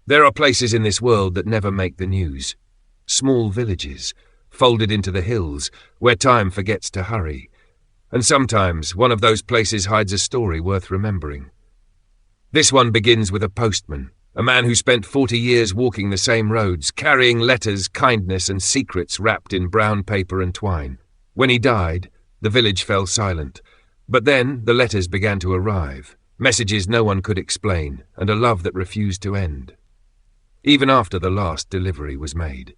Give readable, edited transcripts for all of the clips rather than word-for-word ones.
There are places in this world that never make the news. Small villages, folded into the hills, where time forgets to hurry. And sometimes one of those places hides a story worth remembering. This one begins with a postman, a man who spent 40 years walking the same roads, carrying letters, kindness, and secrets wrapped in brown paper and twine. When he died, the village fell silent. But then the letters began to arrive, messages no one could explain, and a love that refused to end. Even after the last delivery was made.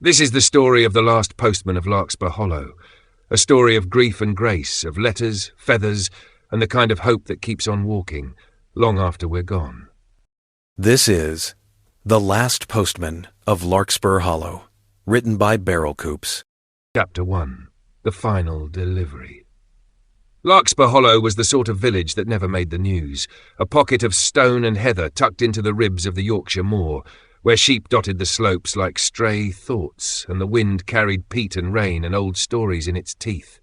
This is the story of the last postman of Larkspur Hollow, a story of grief and grace, of letters, feathers, and the kind of hope that keeps on walking, long after we're gone. This is The Last Postman of Larkspur Hollow, written by Coops. Chapter 1. The Final Delivery. Larkspur Hollow was the sort of village that never made the news, a pocket of stone and heather tucked into the ribs of the Yorkshire moor, where sheep dotted the slopes like stray thoughts, and the wind carried peat and rain and old stories in its teeth.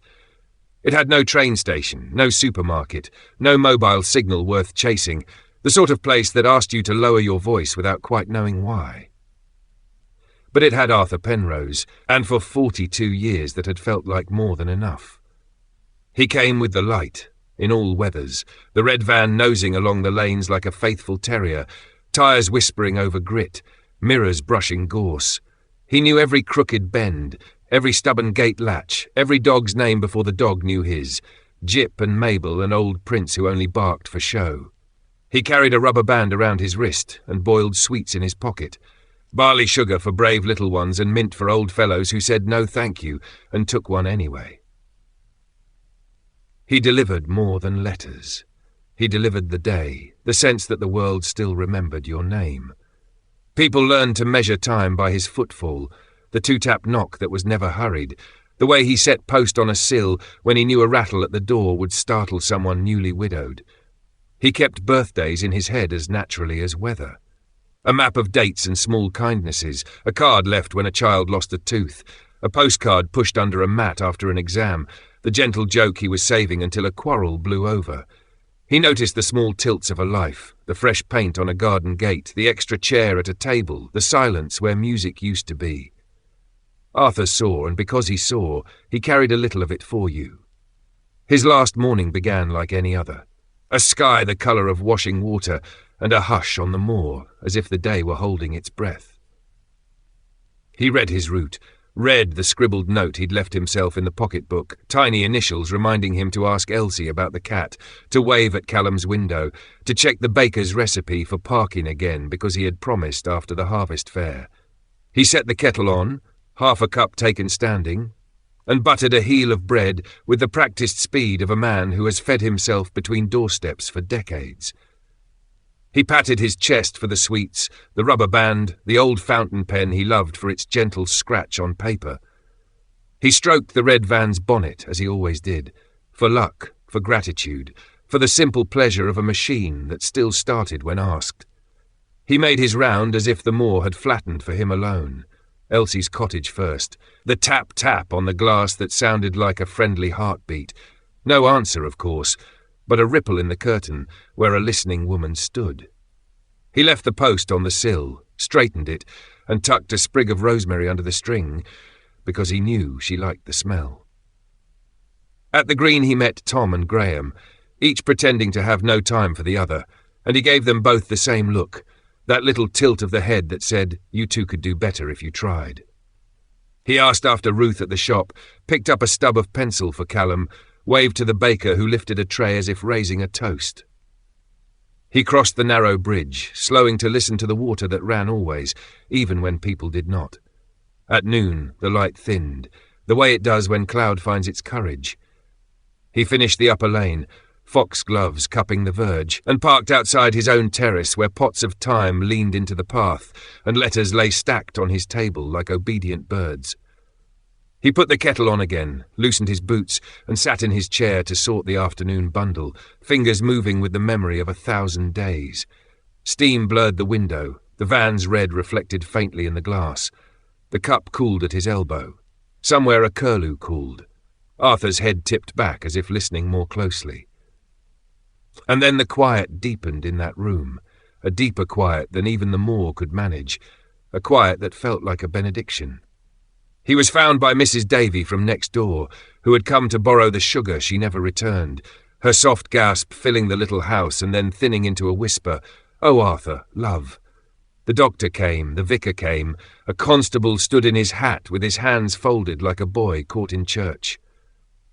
It had no train station, no supermarket, no mobile signal worth chasing, the sort of place that asked you to lower your voice without quite knowing why. But it had Arthur Penrose, and for 42 years that had felt like more than enough. He came with the light, in all weathers, the red van nosing along the lanes like a faithful terrier, tyres whispering over grit, mirrors brushing gorse. He knew every crooked bend, every stubborn gate latch, every dog's name before the dog knew his, Jip and Mabel and old Prince who only barked for show. He carried a rubber band around his wrist and boiled sweets in his pocket, barley sugar for brave little ones and mint for old fellows who said no thank you and took one anyway. He delivered more than letters. He delivered the day, the sense that the world still remembered your name. People learned to measure time by his footfall, the two-tap knock that was never hurried, the way he set post on a sill when he knew a rattle at the door would startle someone newly widowed. He kept birthdays in his head as naturally as weather. A map of dates and small kindnesses, a card left when a child lost a tooth, a postcard pushed under a mat after an exam, the gentle joke he was saving until a quarrel blew over. He noticed the small tilts of a life, the fresh paint on a garden gate, the extra chair at a table, the silence where music used to be. Arthur saw, and because he saw, he carried a little of it for you. His last morning began like any other. A sky the colour of washing water, and a hush on the moor, as if the day were holding its breath. He read his route, read the scribbled note he'd left himself in the pocketbook, tiny initials reminding him to ask Elsie about the cat, to wave at Callum's window, to check the baker's recipe for parkin again because he had promised after the harvest fair. He set the kettle on, half a cup taken standing, and buttered a heel of bread with the practised speed of a man who has fed himself between doorsteps for decades. He patted his chest for the sweets, the rubber band, the old fountain pen he loved for its gentle scratch on paper. He stroked the red van's bonnet, as he always did, for luck, for gratitude, for the simple pleasure of a machine that still started when asked. He made his round as if the moor had flattened for him alone. Elsie's cottage first, the tap-tap on the glass that sounded like a friendly heartbeat. No answer, of course, but a ripple in the curtain where a listening woman stood. He left the post on the sill, straightened it, and tucked a sprig of rosemary under the string, because he knew she liked the smell. At the green he met Tom and Graham, each pretending to have no time for the other, and he gave them both the same look, that little tilt of the head that said, you two could do better if you tried. He asked after Ruth at the shop, picked up a stub of pencil for Callum, waved to the baker who lifted a tray as if raising a toast. He crossed the narrow bridge, slowing to listen to the water that ran always, even when people did not. At noon, the light thinned, the way it does when cloud finds its courage. He finished the upper lane, foxgloves cupping the verge, and parked outside his own terrace where pots of thyme leaned into the path, and letters lay stacked on his table like obedient birds. He put the kettle on again, loosened his boots, and sat in his chair to sort the afternoon bundle, fingers moving with the memory of 1,000 days. Steam blurred the window, the van's red reflected faintly in the glass. The cup cooled at his elbow. Somewhere a curlew cooled. Arthur's head tipped back as if listening more closely. And then the quiet deepened in that room, a deeper quiet than even the moor could manage, a quiet that felt like a benediction. He was found by Mrs. Davy from next door, who had come to borrow the sugar she never returned, her soft gasp filling the little house and then thinning into a whisper, "Oh, Arthur, love." The doctor came, the vicar came, a constable stood in his hat with his hands folded like a boy caught in church.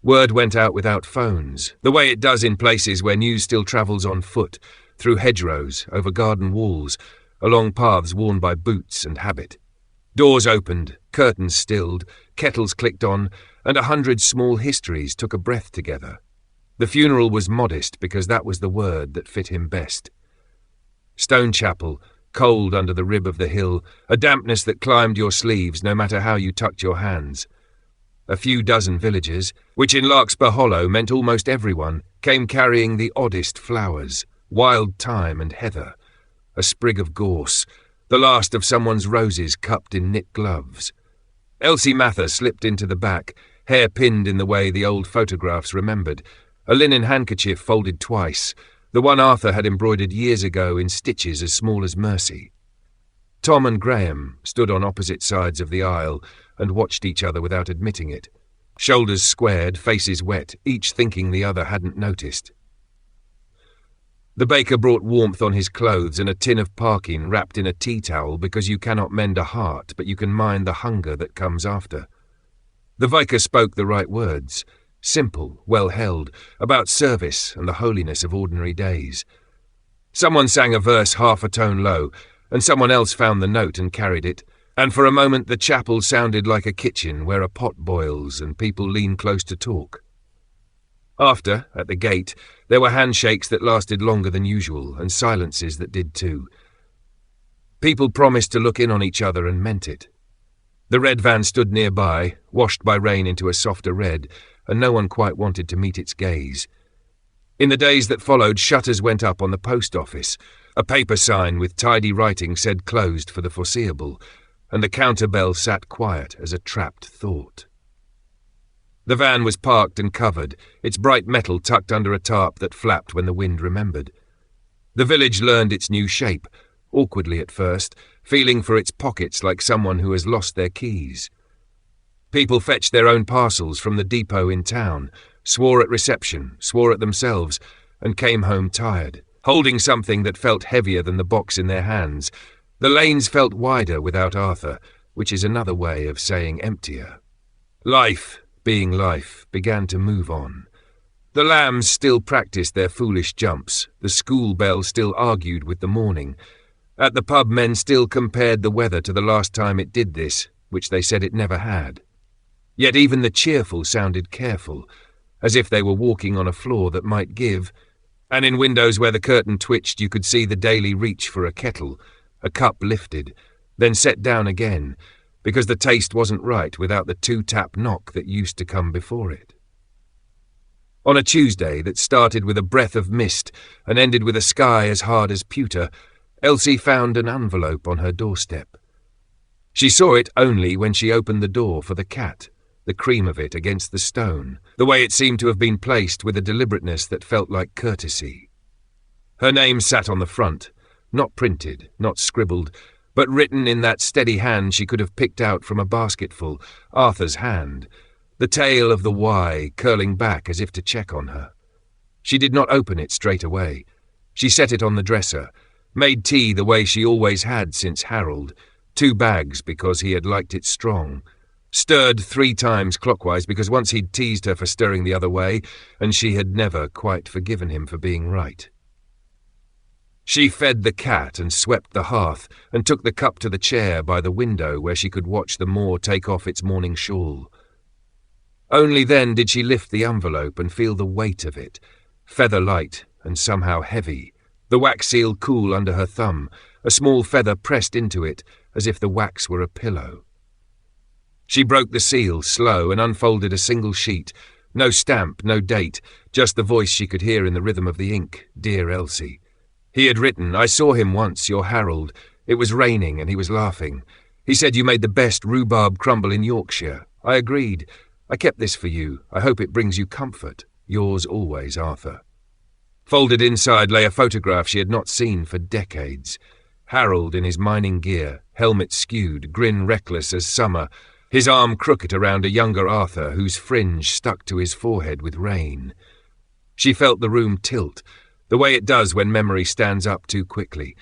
Word went out without phones, the way it does in places where news still travels on foot, through hedgerows, over garden walls, along paths worn by boots and habit. Doors opened, curtains stilled, kettles clicked on, and 100 small histories took a breath together. The funeral was modest because that was the word that fit him best. Stone chapel, cold under the rib of the hill, a dampness that climbed your sleeves no matter how you tucked your hands. A few dozen villagers, which in Larkspur Hollow meant almost everyone, came carrying the oddest flowers, wild thyme and heather, a sprig of gorse, the last of someone's roses cupped in knit gloves. Elsie Mather slipped into the back, hair pinned in the way the old photographs remembered, a linen handkerchief folded twice, the one Arthur had embroidered years ago in stitches as small as mercy. Tom and Graham stood on opposite sides of the aisle and watched each other without admitting it, shoulders squared, faces wet, each thinking the other hadn't noticed. The baker brought warmth on his clothes and a tin of parkin wrapped in a tea towel because you cannot mend a heart, but you can mind the hunger that comes after. The vicar spoke the right words, simple, well held, about service and the holiness of ordinary days. Someone sang a verse half a tone low, and someone else found the note and carried it, and for a moment the chapel sounded like a kitchen where a pot boils and people lean close to talk. After, at the gate, there were handshakes that lasted longer than usual, and silences that did too. People promised to look in on each other and meant it. The red van stood nearby, washed by rain into a softer red, and no one quite wanted to meet its gaze. In the days that followed, shutters went up on the post office. A paper sign with tidy writing said closed for the foreseeable, and the counter-bell sat quiet as a trapped thought. The van was parked and covered, its bright metal tucked under a tarp that flapped when the wind remembered. The village learned its new shape, awkwardly at first, feeling for its pockets like someone who has lost their keys. People fetched their own parcels from the depot in town, swore at reception, swore at themselves, and came home tired, holding something that felt heavier than the box in their hands. The lanes felt wider without Arthur, which is another way of saying emptier. Life, being life, began to move on. The lambs still practiced their foolish jumps, the school bell still argued with the morning. At the pub men still compared the weather to the last time it did this, which they said it never had. Yet even the cheerful sounded careful, as if they were walking on a floor that might give, and in windows where the curtain twitched you could see the daily reach for a kettle, a cup lifted, then set down again, because the taste wasn't right without the 2-tap knock that used to come before it. On a Tuesday that started with a breath of mist and ended with a sky as hard as pewter, Elsie found an envelope on her doorstep. She saw it only when she opened the door for the cat, the cream of it against the stone, the way it seemed to have been placed with a deliberateness that felt like courtesy. Her name sat on the front, not printed, not scribbled, but written in that steady hand she could have picked out from a basketful, Arthur's hand, the tail of the Y curling back as if to check on her. She did not open it straight away. She set it on the dresser, made tea the way she always had since Harold, 2 bags because he had liked it strong, stirred 3 times clockwise because once he'd teased her for stirring the other way, and she had never quite forgiven him for being right. She fed the cat and swept the hearth and took the cup to the chair by the window where she could watch the moor take off its morning shawl. Only then did she lift the envelope and feel the weight of it, feather light and somehow heavy, the wax seal cool under her thumb, a small feather pressed into it as if the wax were a pillow. She broke the seal slow and unfolded a single sheet, no stamp, no date, just the voice she could hear in the rhythm of the ink, "Dear Elsie." He had written, "I saw him once, your Harold. It was raining and he was laughing. He said you made the best rhubarb crumble in Yorkshire. I agreed. I kept this for you. I hope it brings you comfort. Yours always, Arthur." Folded inside lay a photograph she had not seen for decades. Harold in his mining gear, helmet skewed, grin reckless as summer, his arm crooked around a younger Arthur whose fringe stuck to his forehead with rain. She felt the room tilt, the way it does when memory stands up too quickly.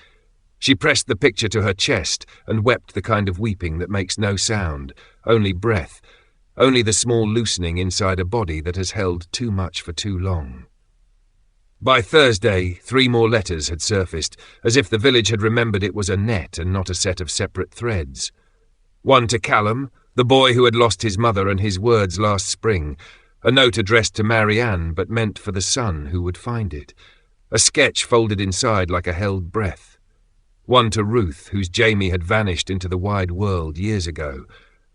She pressed the picture to her chest and wept the kind of weeping that makes no sound, only breath, only the small loosening inside a body that has held too much for too long. By Thursday, 3 more letters had surfaced, as if the village had remembered it was a net and not a set of separate threads. One to Callum, the boy who had lost his mother and his words last spring, a note addressed to Marianne but meant for the son who would find it, a sketch folded inside like a held breath. One to Ruth, whose Jamie had vanished into the wide world years ago,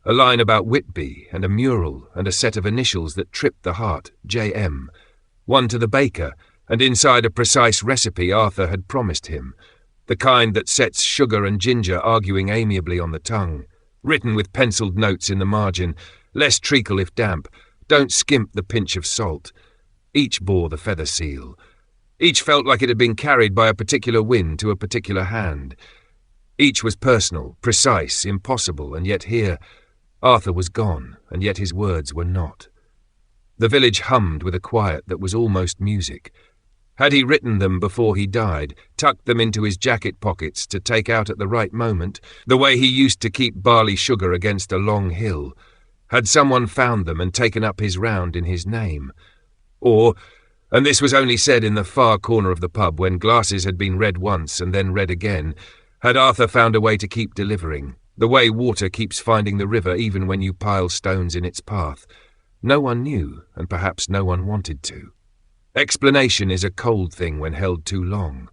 a line about Whitby and a mural and a set of initials that tripped the heart, J.M. One to the baker, and inside a precise recipe Arthur had promised him, the kind that sets sugar and ginger arguing amiably on the tongue, written with penciled notes in the margin, less treacle if damp, don't skimp the pinch of salt. Each bore the feather seal. Each felt like it had been carried by a particular wind to a particular hand. Each was personal, precise, impossible, and yet here, Arthur was gone, and yet his words were not. The village hummed with a quiet that was almost music. Had he written them before he died, tucked them into his jacket pockets to take out at the right moment, the way he used to keep barley sugar against a long hill? Had someone found them and taken up his round in his name? Or, and this was only said in the far corner of the pub when glasses had been read once and then read again, had Arthur found a way to keep delivering, the way water keeps finding the river even when you pile stones in its path? No one knew, and perhaps no one wanted to. Explanation is a cold thing when held too long.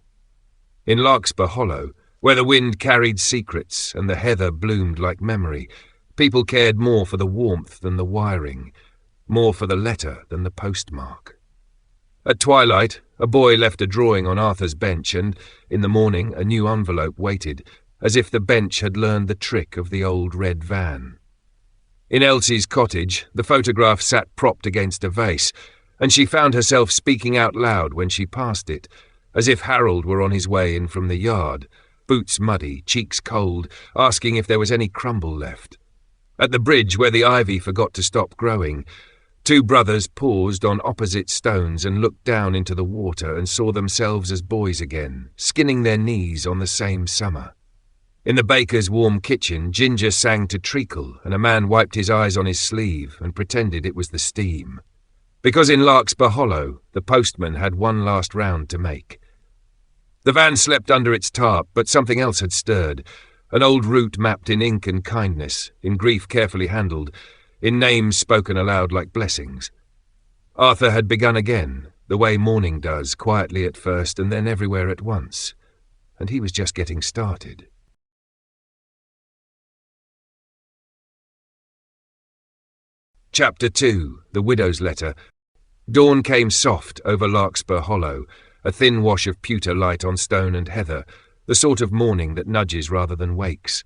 In Larkspur Hollow, where the wind carried secrets and the heather bloomed like memory, people cared more for the warmth than the wiring, more for the letter than the postmark. At twilight, a boy left a drawing on Arthur's bench and, in the morning, a new envelope waited, as if the bench had learned the trick of the old red van. In Elsie's cottage, the photograph sat propped against a vase, and she found herself speaking out loud when she passed it, as if Harold were on his way in from the yard, boots muddy, cheeks cold, asking if there was any crumble left. At the bridge where the ivy forgot to stop growing, 2 brothers paused on opposite stones and looked down into the water and saw themselves as boys again, skinning their knees on the same summer. In the baker's warm kitchen, Ginger sang to treacle, and a man wiped his eyes on his sleeve and pretended it was the steam. Because in Larkspur Hollow, the postman had one last round to make. The van slept under its tarp, but something else had stirred, an old route mapped in ink and kindness, in grief carefully handled, in names spoken aloud like blessings. Arthur had begun again, the way morning does, quietly at first and then everywhere at once, and he was just getting started. Chapter 2, The Widow's Letter. Dawn came soft over Larkspur Hollow, a thin wash of pewter light on stone and heather, the sort of morning that nudges rather than wakes.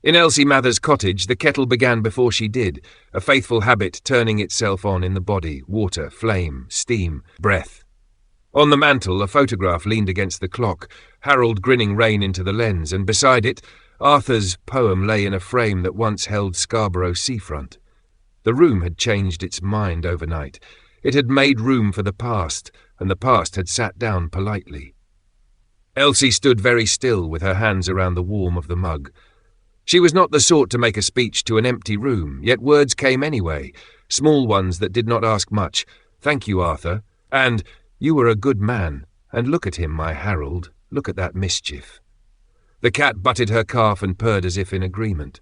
In Elsie Mather's cottage, the kettle began before she did, a faithful habit turning itself on in the body, water, flame, steam, breath. On the mantel, a photograph leaned against the clock, Harold grinning rain into the lens, and beside it, Arthur's poem lay in a frame that once held Scarborough seafront. The room had changed its mind overnight. It had made room for the past, and the past had sat down politely. Elsie stood very still with her hands around the warm of the mug. She was not the sort to make a speech to an empty room, yet words came anyway, small ones that did not ask much. "Thank you, Arthur," and "You were a good man, and look at him, my Harold, look at that mischief." The cat butted her calf and purred as if in agreement.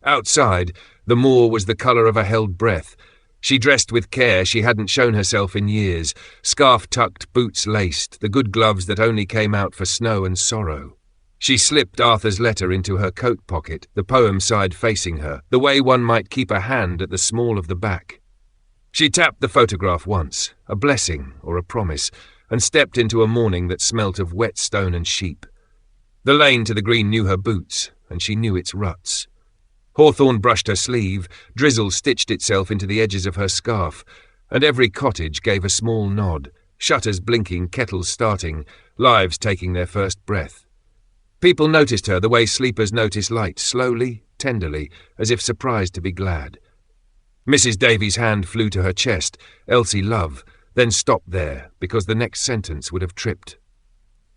Outside, the moor was the colour of a held breath. She dressed with care she hadn't shown herself in years, scarf tucked, boots laced, the good gloves that only came out for snow and sorrow. She slipped Arthur's letter into her coat pocket, the poem side facing her, the way one might keep a hand at the small of the back. She tapped the photograph once, a blessing or a promise, and stepped into a morning that smelt of wet stone and sheep. The lane to the green knew her boots, and she knew its ruts. Hawthorn brushed her sleeve, drizzle stitched itself into the edges of her scarf, and every cottage gave a small nod, Shutters blinking, kettles starting, lives taking their first breath. People noticed her the way sleepers notice light, slowly, tenderly, as if surprised to be glad. Mrs. Davies' hand flew to her chest, Elsie Love, then stopped there, because the next sentence would have tripped.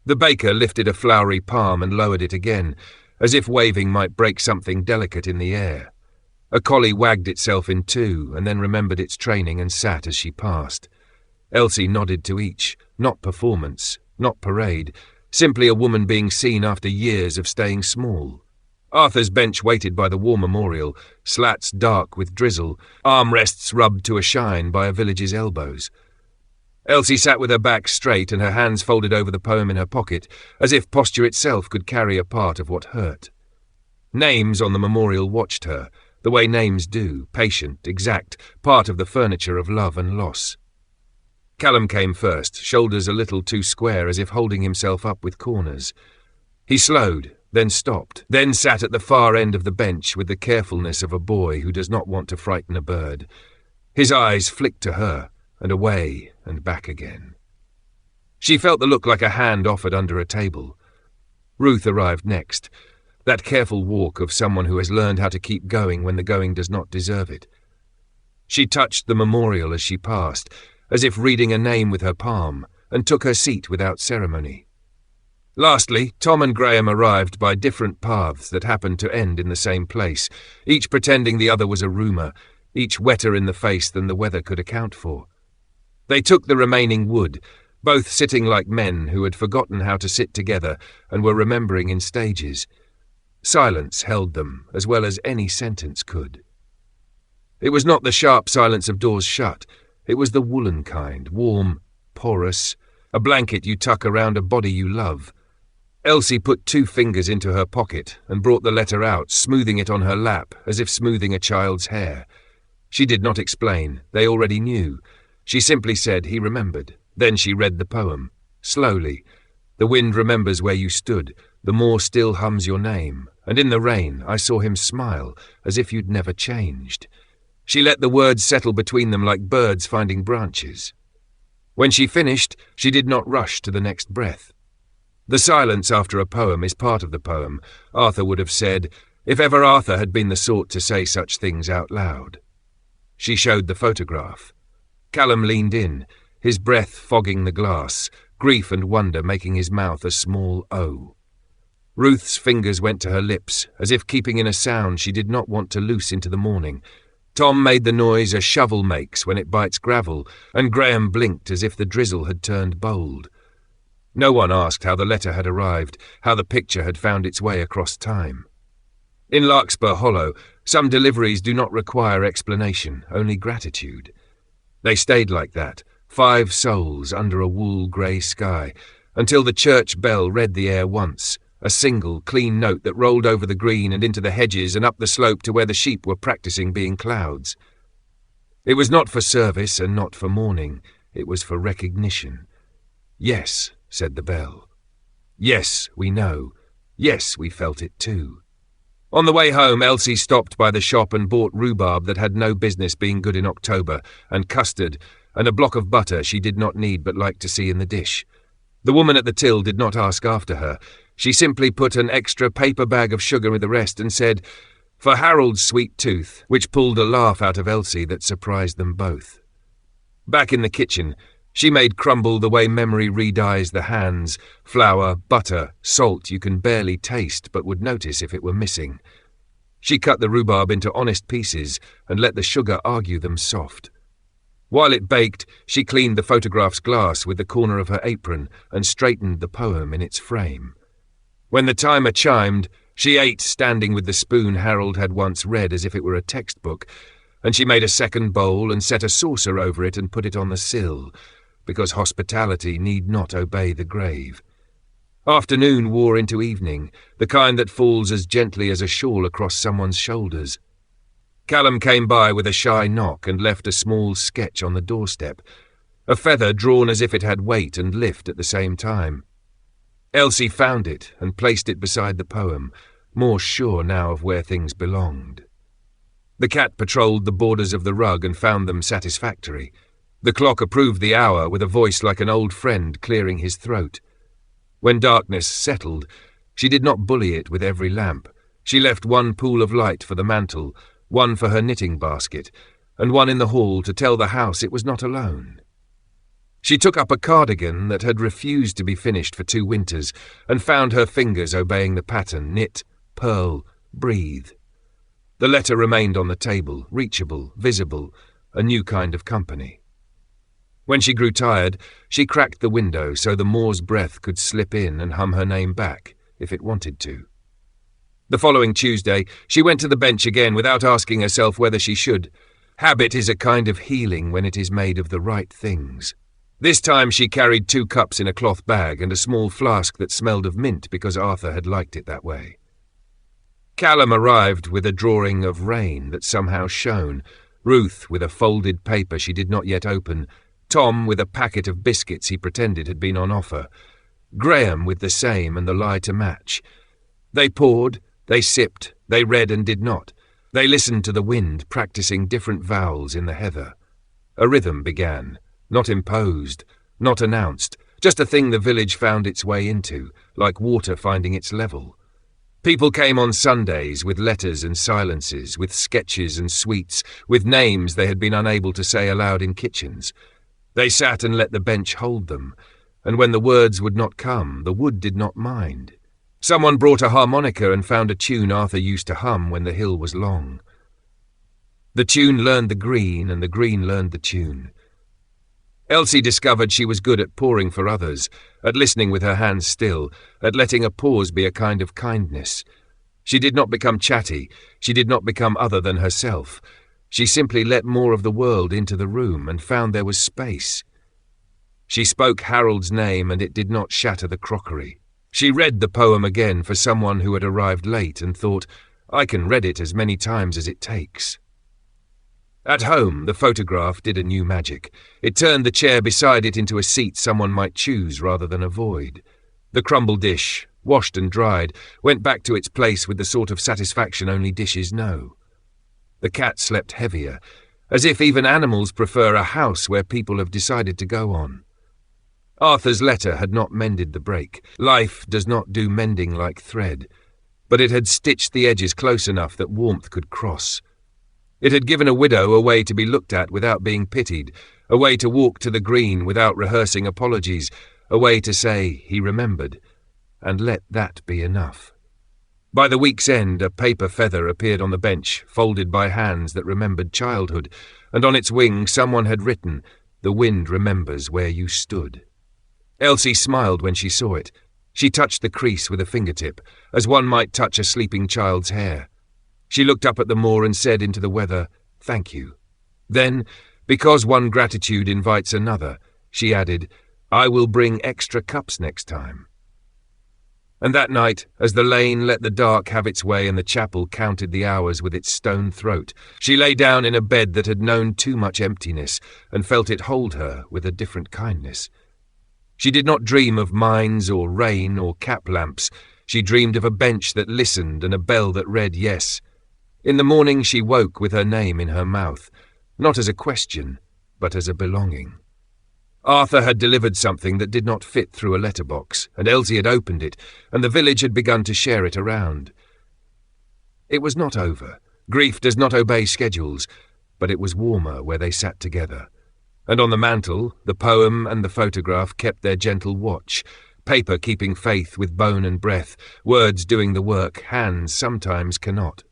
The baker lifted a flowery palm and lowered it again, as if waving might break something delicate in the air. A collie wagged itself in two, and then remembered its training and sat as she passed. Elsie nodded to each, not performance, not parade, simply a woman being seen after years of staying small. Arthur's bench waited by the war memorial, slats dark with drizzle, armrests rubbed to a shine by a village's elbows. Elsie sat with her back straight and her hands folded over the poem in her pocket, as if posture itself could carry a part of what hurt. Names on the memorial watched her, the way names do, patient, exact, part of the furniture of love and loss. Callum came first, shoulders a little too square as if holding himself up with corners. He slowed, then stopped, then sat at the far end of the bench with the carefulness of a boy who does not want to frighten a bird. His eyes flicked to her, and away and back again. She felt the look like a hand offered under a table. Ruth arrived next, that careful walk of someone who has learned how to keep going when the going does not deserve it. She touched the memorial as she passed, as if reading a name with her palm, and took her seat without ceremony. Lastly, Tom and Graham arrived by different paths that happened to end in the same place, each pretending the other was a rumour, each wetter in the face than the weather could account for. They took the remaining wood, both sitting like men who had forgotten how to sit together and were remembering in stages. Silence held them, as well as any sentence could. It was not the sharp silence of doors shut. It was the woolen kind, warm, porous, a blanket you tuck around a body you love. Elsie put 2 fingers into her pocket and brought the letter out, smoothing it on her lap, as if smoothing a child's hair. She did not explain. They already knew. She simply said he remembered. Then she read the poem, slowly. The wind remembers where you stood, the moor still hums your name, and in the rain I saw him smile, as if you'd never changed. She let the words settle between them like birds finding branches. When she finished, she did not rush to the next breath. The silence after a poem is part of the poem, Arthur would have said, if ever Arthur had been the sort to say such things out loud. She showed the photograph. Callum leaned in, his breath fogging the glass, grief and wonder making his mouth a small O. Ruth's fingers went to her lips, as if keeping in a sound she did not want to loose into the morning. Tom made the noise a shovel makes when it bites gravel, and Graham blinked as if the drizzle had turned bold. No one asked how the letter had arrived, how the picture had found its way across time. In Larkspur Hollow, some deliveries do not require explanation, only gratitude. They stayed like that, 5 souls under a wool-grey sky, until the church bell read the air once, a single, clean note that rolled over the green and into the hedges and up the slope to where the sheep were practising being clouds. It was not for service and not for mourning, it was for recognition. Yes, said the bell. Yes, we know. Yes, we felt it too. On the way home, Elsie stopped by the shop and bought rhubarb that had no business being good in October, and custard, and a block of butter she did not need but liked to see in the dish. The woman at the till did not ask after her. She simply put an extra paper bag of sugar with the rest and said, "For Harold's sweet tooth," which pulled a laugh out of Elsie that surprised them both. Back in the kitchen, she made crumble the way memory re-dyes the hands, flour, butter, salt you can barely taste but would notice if it were missing. She cut the rhubarb into honest pieces and let the sugar argue them soft. While it baked, she cleaned the photograph's glass with the corner of her apron and straightened the poem in its frame. When the timer chimed, she ate standing with the spoon Harold had once read as if it were a textbook, and she made a second bowl and set a saucer over it and put it on the sill, because hospitality need not obey the grave. Afternoon wore into evening, the kind that falls as gently as a shawl across someone's shoulders. Callum came by with a shy knock and left a small sketch on the doorstep, a feather drawn as if it had weight and lift at the same time. Elsie found it and placed it beside the poem, more sure now of where things belonged. The cat patrolled the borders of the rug and found them satisfactory. The clock approved the hour with a voice like an old friend clearing his throat. When darkness settled, she did not bully it with every lamp. She left one pool of light for the mantel, one for her knitting basket, and one in the hall to tell the house it was not alone. She took up a cardigan that had refused to be finished for 2 winters and found her fingers obeying the pattern: knit, purl, breathe. The letter remained on the table, reachable, visible, a new kind of company. When she grew tired, she cracked the window so the Moor's breath could slip in and hum her name back, if it wanted to. The following Tuesday, she went to the bench again without asking herself whether she should. Habit is a kind of healing when it is made of the right things. This time she carried 2 cups in a cloth bag and a small flask that smelled of mint because Arthur had liked it that way. Callum arrived with a drawing of rain that somehow shone, Ruth with a folded paper she did not yet open, Tom with a packet of biscuits he pretended had been on offer, Graham with the same and the lie to match. They poured, they sipped, they read and did not. They listened to the wind practicing different vowels in the heather. A rhythm began, not imposed, not announced, just a thing the village found its way into, like water finding its level. People came on Sundays with letters and silences, with sketches and sweets, with names they had been unable to say aloud in kitchens. They sat and let the bench hold them, and when the words would not come, the wood did not mind. Someone brought a harmonica and found a tune Arthur used to hum when the hill was long. The tune learned the green, and the green learned the tune. Elsie discovered she was good at pouring for others, at listening with her hands still, at letting a pause be a kind of kindness. She did not become chatty, she did not become other than herself. She simply let more of the world into the room and found there was space. She spoke Harold's name and it did not shatter the crockery. She read the poem again for someone who had arrived late and thought, I can read it as many times as it takes. At home, the photograph did a new magic. It turned the chair beside it into a seat someone might choose rather than avoid. The crumble dish, washed and dried, went back to its place with the sort of satisfaction only dishes know. The cat slept heavier, as if even animals prefer a house where people have decided to go on. Arthur's letter had not mended the break. Life does not do mending like thread, but it had stitched the edges close enough that warmth could cross. It had given a widow a way to be looked at without being pitied, a way to walk to the green without rehearsing apologies, a way to say he remembered, and let that be enough. By the week's end, a paper feather appeared on the bench, folded by hands that remembered childhood, and on its wing someone had written, "The wind remembers where you stood." Elsie smiled when she saw it. She touched the crease with a fingertip, as one might touch a sleeping child's hair. She looked up at the moor and said into the weather, "Thank you." Then, because one gratitude invites another, she added, "I will bring extra cups next time." And that night, as the lane let the dark have its way and the chapel counted the hours with its stone throat, she lay down in a bed that had known too much emptiness and felt it hold her with a different kindness. She did not dream of mines or rain or cap lamps. She dreamed of a bench that listened and a bell that read yes. In the morning she woke with her name in her mouth, not as a question, but as a belonging. Arthur had delivered something that did not fit through a letterbox, and Elsie had opened it, and the village had begun to share it around. It was not over. Grief does not obey schedules, but it was warmer where they sat together. And on the mantel, the poem and the photograph kept their gentle watch, paper keeping faith with bone and breath, words doing the work hands sometimes cannot.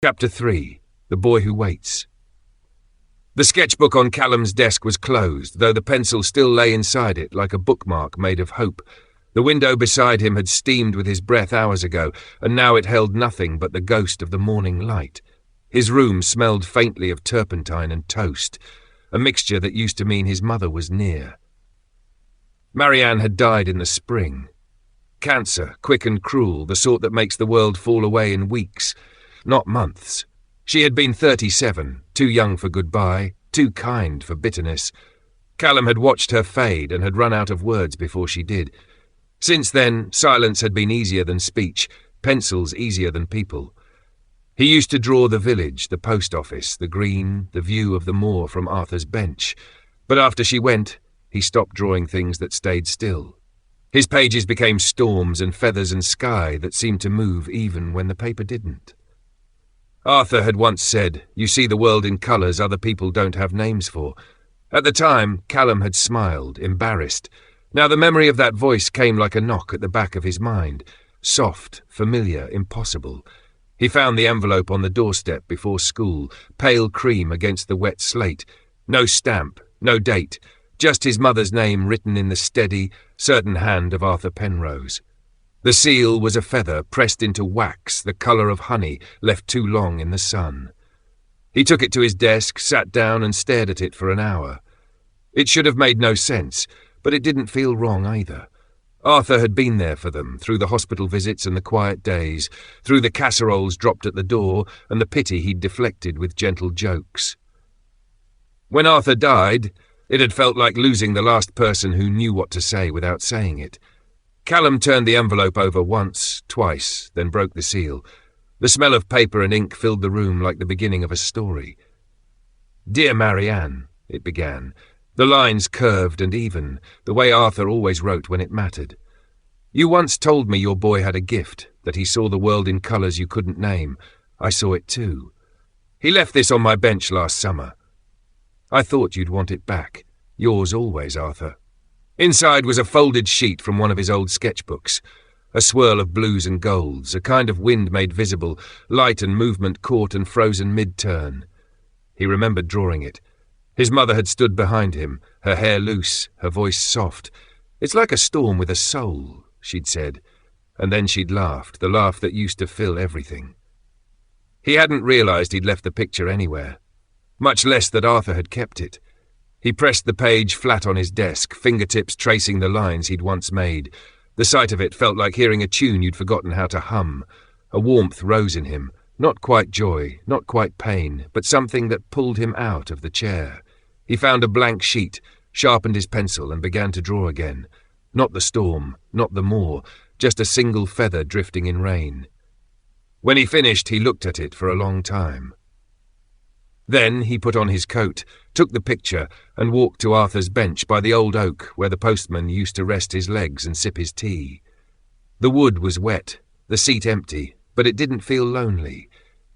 Chapter 3. The Boy Who Waits. The sketchbook on Callum's desk was closed, though the pencil still lay inside it like a bookmark made of hope. The window beside him had steamed with his breath hours ago, and now it held nothing but the ghost of the morning light. His room smelled faintly of turpentine and toast, a mixture that used to mean his mother was near. Marianne had died in the spring. Cancer, quick and cruel, the sort that makes the world fall away in weeks, not months. She had been 37, too young for goodbye, too kind for bitterness. Callum had watched her fade and had run out of words before she did. Since then, silence had been easier than speech, pencils easier than people. He used to draw the village, the post office, the green, the view of the moor from Arthur's bench, but after she went, he stopped drawing things that stayed still. His pages became storms and feathers and sky that seemed to move even when the paper didn't. Arthur had once said, "You see the world in colours other people don't have names for." At the time, Callum had smiled, embarrassed. Now the memory of that voice came like a knock at the back of his mind. Soft, familiar, impossible. He found the envelope on the doorstep before school, pale cream against the wet slate. No stamp, no date, just his mother's name written in the steady, certain hand of Arthur Penrose. The seal was a feather pressed into wax, the colour of honey left too long in the sun. He took it to his desk, sat down and stared at it for an hour. It should have made no sense, but it didn't feel wrong either. Arthur had been there for them, through the hospital visits and the quiet days, through the casseroles dropped at the door and the pity he'd deflected with gentle jokes. When Arthur died, it had felt like losing the last person who knew what to say without saying it. Callum turned the envelope over once, twice, then broke the seal. The smell of paper and ink filled the room like the beginning of a story. "Dear Marianne," it began. The lines curved and even, the way Arthur always wrote when it mattered. "You once told me your boy had a gift, that he saw the world in colours you couldn't name. I saw it too. He left this on my bench last summer. I thought you'd want it back. Yours always, Arthur." Inside was a folded sheet from one of his old sketchbooks. A swirl of blues and golds, a kind of wind made visible, light and movement caught and frozen mid-turn. He remembered drawing it. His mother had stood behind him, her hair loose, her voice soft. "It's like a storm with a soul," she'd said, and then she'd laughed, the laugh that used to fill everything. He hadn't realised he'd left the picture anywhere, much less that Arthur had kept it. He pressed the page flat on his desk, fingertips tracing the lines he'd once made. The sight of it felt like hearing a tune you'd forgotten how to hum. A warmth rose in him, not quite joy, not quite pain, but something that pulled him out of the chair. He found a blank sheet, sharpened his pencil and began to draw again. Not the storm, not the moor, just a single feather drifting in rain. When he finished, he looked at it for a long time. Then he put on his coat, took the picture, and walked to Arthur's bench by the old oak where the postman used to rest his legs and sip his tea. The wood was wet, the seat empty, but it didn't feel lonely.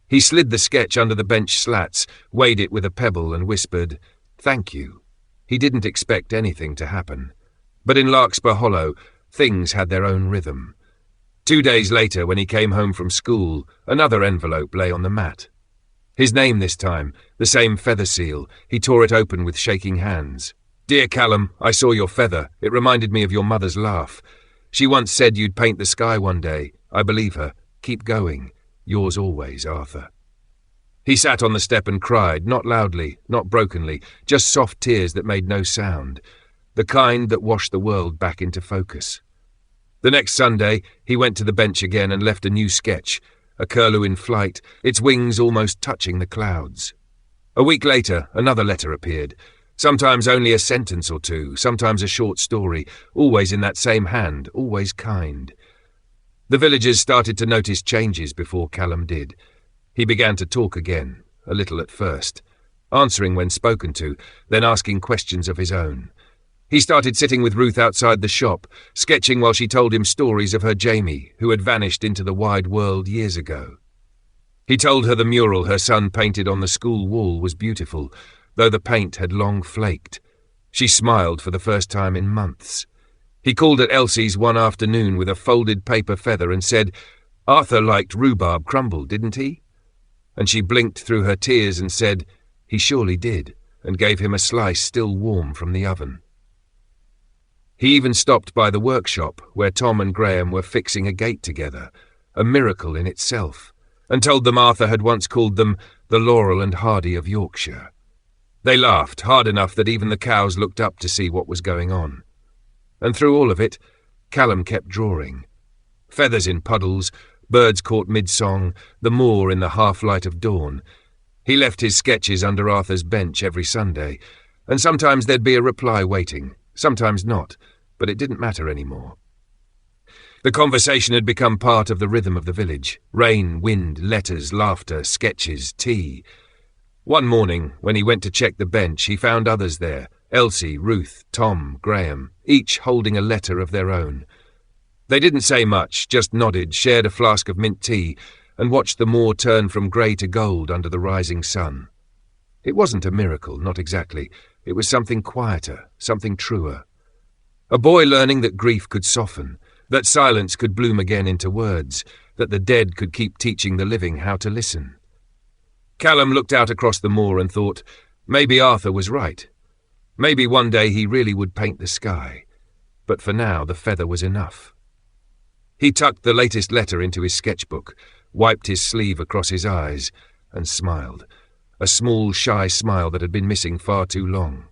He slid the sketch under the bench slats, weighed it with a pebble and whispered, "Thank you." He didn't expect anything to happen. But in Larkspur Hollow, things had their own rhythm. 2 days later, when he came home from school, another envelope lay on the mat. His name this time, the same feather seal. He tore it open with shaking hands. "Dear Callum, I saw your feather. It reminded me of your mother's laugh. She once said you'd paint the sky one day. I believe her. Keep going. Yours always, Arthur." He sat on the step and cried, not loudly, not brokenly, just soft tears that made no sound, the kind that washed the world back into focus. The next Sunday, he went to the bench again and left a new sketch, a curlew in flight, its wings almost touching the clouds. A week later, another letter appeared, sometimes only a sentence or two, sometimes a short story, always in that same hand, always kind. The villagers started to notice changes before Callum did. He began to talk again, a little at first, answering when spoken to, then asking questions of his own. He started sitting with Ruth outside the shop, sketching while she told him stories of her Jamie, who had vanished into the wide world years ago. He told her the mural her son painted on the school wall was beautiful, though the paint had long flaked. She smiled for the first time in months. He called at Elsie's one afternoon with a folded paper feather and said, "Arthur liked rhubarb crumble, didn't he?" And she blinked through her tears and said, "He surely did," and gave him a slice still warm from the oven. He even stopped by the workshop where Tom and Graham were fixing a gate together, a miracle in itself, and told them Arthur had once called them the Laurel and Hardy of Yorkshire. They laughed hard enough that even the cows looked up to see what was going on. And through all of it, Callum kept drawing. Feathers in puddles, birds caught mid-song, the moor in the half-light of dawn. He left his sketches under Arthur's bench every Sunday, and sometimes there'd be a reply waiting, sometimes not, but it didn't matter anymore. The conversation had become part of the rhythm of the village. Rain, wind, letters, laughter, sketches, tea. One morning, when he went to check the bench, he found others there. Elsie, Ruth, Tom, Graham, each holding a letter of their own. They didn't say much, just nodded, shared a flask of mint tea, and watched the moor turn from grey to gold under the rising sun. It wasn't a miracle, not exactly. It was something quieter, something truer. A boy learning that grief could soften, that silence could bloom again into words, that the dead could keep teaching the living how to listen. Callum looked out across the moor and thought, maybe Arthur was right. Maybe one day he really would paint the sky. But for now, the feather was enough. He tucked the latest letter into his sketchbook, wiped his sleeve across his eyes, and smiled. A small, shy smile that had been missing far too long.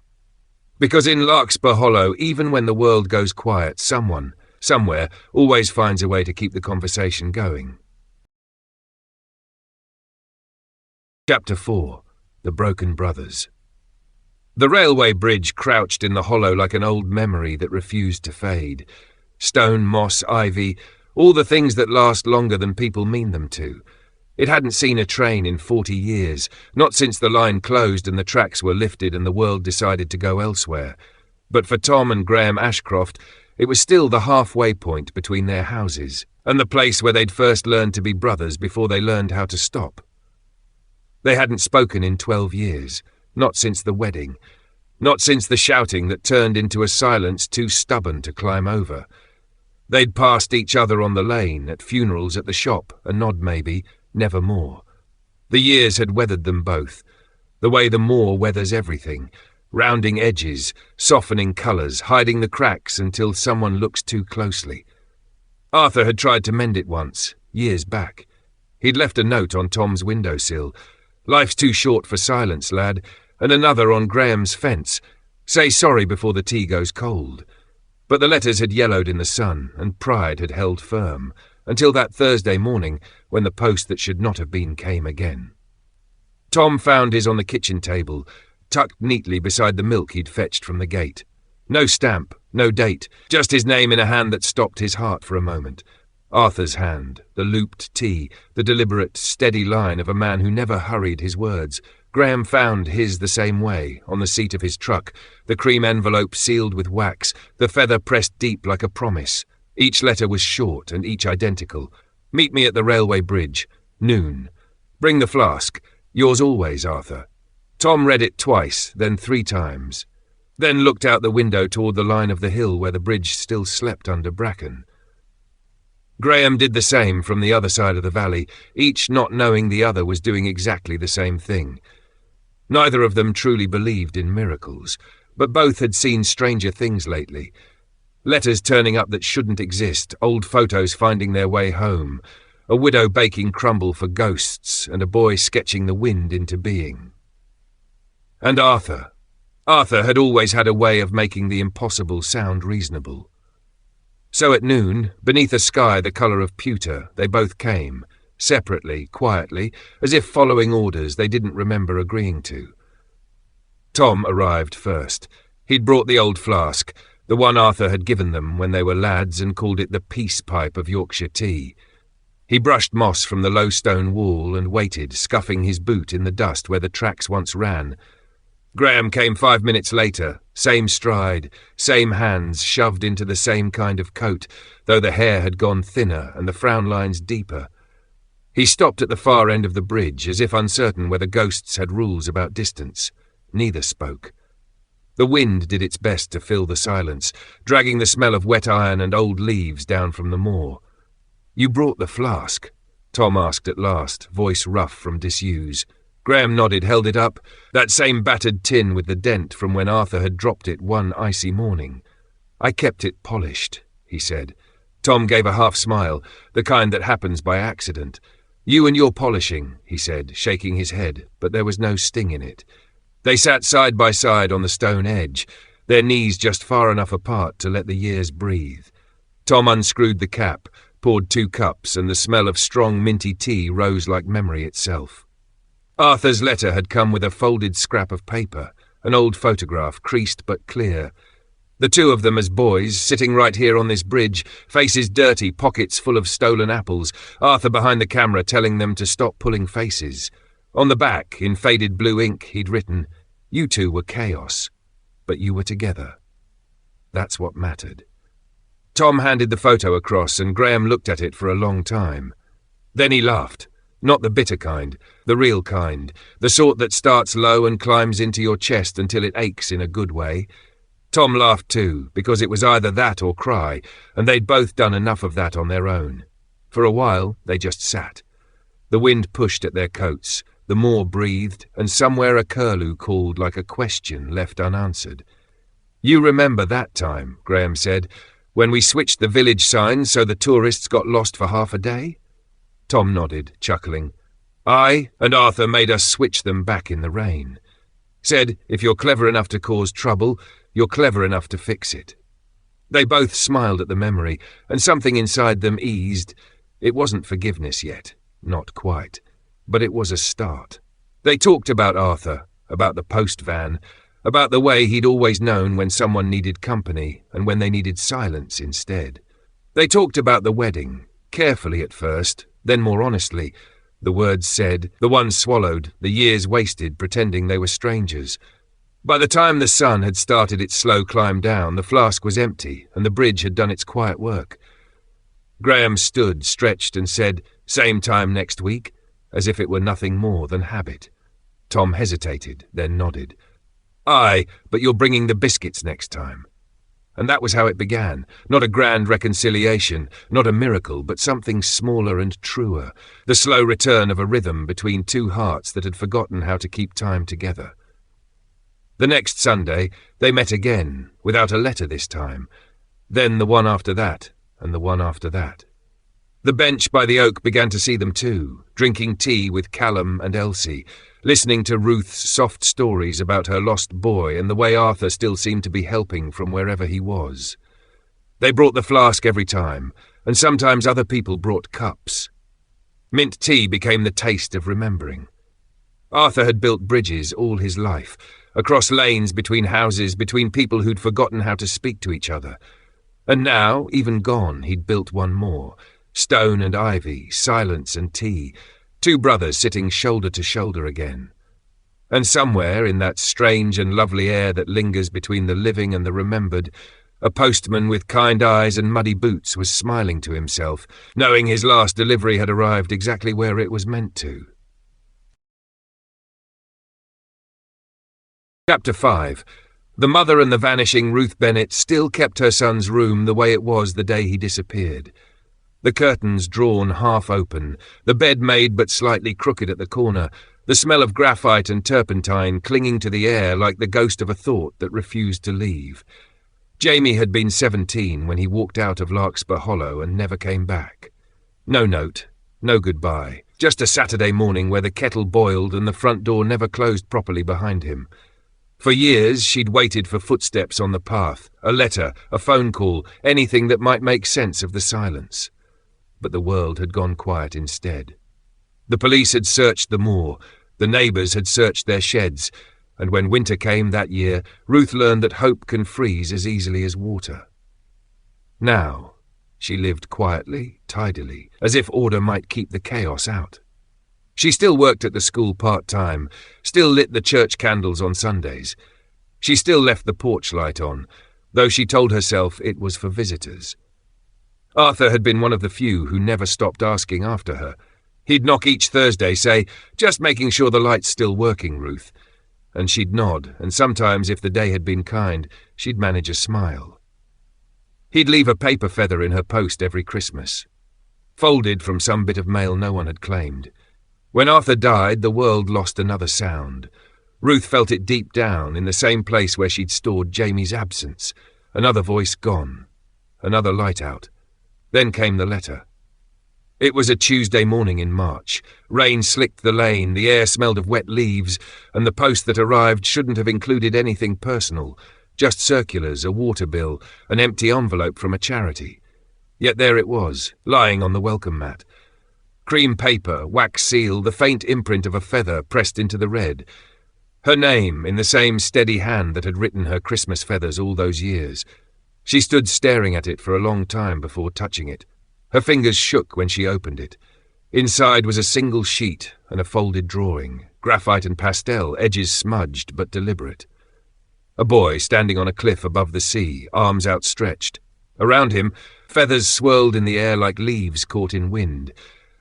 Because in Larkspur Hollow, even when the world goes quiet, someone, somewhere, always finds a way to keep the conversation going. Chapter 4. The Broken Brothers. The railway bridge crouched in the hollow like an old memory that refused to fade. Stone, moss, ivy, all the things that last longer than people mean them to. It hadn't seen a train in 40 years, not since the line closed and the tracks were lifted and the world decided to go elsewhere. But for Tom and Graham Ashcroft, it was still the halfway point between their houses, and the place where they'd first learned to be brothers before they learned how to stop. They hadn't spoken in 12 years, not since the wedding, not since the shouting that turned into a silence too stubborn to climb over. They'd passed each other on the lane, at funerals, at the shop, a nod maybe, never more. The years had weathered them both, the way the moor weathers everything, rounding edges, softening colours, hiding the cracks until someone looks too closely. Arthur had tried to mend it once, years back. He'd left a note on Tom's windowsill. Life's too short for silence, lad, and another on Graham's fence. Say sorry before the tea goes cold. But the letters had yellowed in the sun, and pride had held firm, until that Thursday morning when the post that should not have been came again. Tom found his on the kitchen table, tucked neatly beside the milk he'd fetched from the gate. No stamp, no date, just his name in a hand that stopped his heart for a moment. Arthur's hand, the looped T, the deliberate, steady line of a man who never hurried his words. Graham found his the same way, on the seat of his truck, the cream envelope sealed with wax, the feather pressed deep like a promise. Each letter was short and each identical. Meet me at the railway bridge. Noon. Bring the flask. Yours always, Arthur. Tom read it twice, then 3 times. Then looked out the window toward the line of the hill where the bridge still slept under bracken. Graham did the same from the other side of the valley, each not knowing the other was doing exactly the same thing. Neither of them truly believed in miracles, but both had seen stranger things lately. Letters turning up that shouldn't exist, old photos finding their way home, a widow baking crumble for ghosts, and a boy sketching the wind into being. And Arthur. Arthur had always had a way of making the impossible sound reasonable. So at noon, beneath a sky the colour of pewter, they both came, separately, quietly, as if following orders they didn't remember agreeing to. Tom arrived first. He'd brought the old flask, the one Arthur had given them when they were lads and called it the peace pipe of Yorkshire tea. He brushed moss from the low stone wall and waited, scuffing his boot in the dust where the tracks once ran. Graham came 5 minutes later, same stride, same hands shoved into the same kind of coat, though the hair had gone thinner and the frown lines deeper. He stopped at the far end of the bridge, as if uncertain whether ghosts had rules about distance. Neither spoke. The wind did its best to fill the silence, dragging the smell of wet iron and old leaves down from the moor. "You brought the flask?" Tom asked at last, voice rough from disuse. Graham nodded, held it up, that same battered tin with the dent from when Arthur had dropped it one icy morning. "I kept it polished," he said. Tom gave a half smile, the kind that happens by accident. "You and your polishing," he said, shaking his head, but there was no sting in it. They sat side by side on the stone edge, their knees just far enough apart to let the years breathe. Tom unscrewed the cap, poured 2 cups, and the smell of strong minty tea rose like memory itself. Arthur's letter had come with a folded scrap of paper, an old photograph, creased but clear. The two of them as boys, sitting right here on this bridge, faces dirty, pockets full of stolen apples, Arthur behind the camera telling them to stop pulling faces. On the back, in faded blue ink, he'd written, "You two were chaos, but you were together." That's what mattered. Tom handed the photo across and Graham looked at it for a long time. Then he laughed. Not the bitter kind, the real kind, the sort that starts low and climbs into your chest until it aches in a good way. Tom laughed too, because it was either that or cry, and they'd both done enough of that on their own. For a while, they just sat. The wind pushed at their coats, the moor breathed, and somewhere a curlew called like a question left unanswered. "You remember that time," Graham said, "when we switched the village signs so the tourists got lost for half a day?" Tom nodded, chuckling. "I and Arthur made us switch them back in the rain. Said, if you're clever enough to cause trouble, you're clever enough to fix it." They both smiled at the memory, and something inside them eased. It wasn't forgiveness yet, not quite, but it was a start. They talked about Arthur, about the post van, about the way he'd always known when someone needed company and when they needed silence instead. They talked about the wedding, carefully at first, then more honestly. The words said, the ones swallowed, the years wasted pretending they were strangers. By the time the sun had started its slow climb down, the flask was empty and the bridge had done its quiet work. Graham stood, stretched, and said, "Same time next week," as if it were nothing more than habit. Tom hesitated, then nodded. "Aye, but you're bringing the biscuits next time." And that was how it began. Not a grand reconciliation, not a miracle, but something smaller and truer, the slow return of a rhythm between two hearts that had forgotten how to keep time together. The next Sunday, they met again, without a letter this time. Then the one after that, and the one after that. The bench by the oak began to see them too, drinking tea with Callum and Elsie, listening to Ruth's soft stories about her lost boy and the way Arthur still seemed to be helping from wherever he was. They brought the flask every time, and sometimes other people brought cups. Mint tea became the taste of remembering. Arthur had built bridges all his life, across lanes between houses, between people who'd forgotten how to speak to each other. And now, even gone, he'd built one more. Stone and ivy, silence and tea, two brothers sitting shoulder to shoulder again. And somewhere, in that strange and lovely air that lingers between the living and the remembered, a postman with kind eyes and muddy boots was smiling to himself, knowing his last delivery had arrived exactly where it was meant to. Chapter 5. The mother and the vanishing Ruth Bennett still kept her son's room the way it was the day he disappeared. The curtains drawn half open, the bed made but slightly crooked at the corner, the smell of graphite and turpentine clinging to the air like the ghost of a thought that refused to leave. Jamie had been 17 when he walked out of Larkspur Hollow and never came back. No note, no goodbye, just a Saturday morning where the kettle boiled and the front door never closed properly behind him. For years she'd waited for footsteps on the path, a letter, a phone call, anything that might make sense of the silence. But the world had gone quiet instead. The police had searched the moor, the neighbours had searched their sheds, and when winter came that year, Ruth learned that hope can freeze as easily as water. Now, she lived quietly, tidily, as if order might keep the chaos out. She still worked at the school part-time, still lit the church candles on Sundays. She still left the porch light on, though she told herself it was for visitors. Arthur had been one of the few who never stopped asking after her. He'd knock each Thursday, say, "Just making sure the light's still working, Ruth." And she'd nod, and sometimes, if the day had been kind, she'd manage a smile. He'd leave a paper feather in her post every Christmas, folded from some bit of mail no one had claimed. When Arthur died, the world lost another sound. Ruth felt it deep down, in the same place where she'd stored Jamie's absence. Another voice gone, another light out. Then came the letter. It was a Tuesday morning in March. Rain slicked the lane, the air smelled of wet leaves, and the post that arrived shouldn't have included anything personal, just circulars, a water bill, an empty envelope from a charity. Yet there it was, lying on the welcome mat. Cream paper, wax seal, the faint imprint of a feather pressed into the red. Her name in the same steady hand that had written her Christmas feathers all those years. She stood staring at it for a long time before touching it. Her fingers shook when she opened it. Inside was a single sheet and a folded drawing, graphite and pastel, edges smudged but deliberate. A boy standing on a cliff above the sea, arms outstretched. Around him, feathers swirled in the air like leaves caught in wind,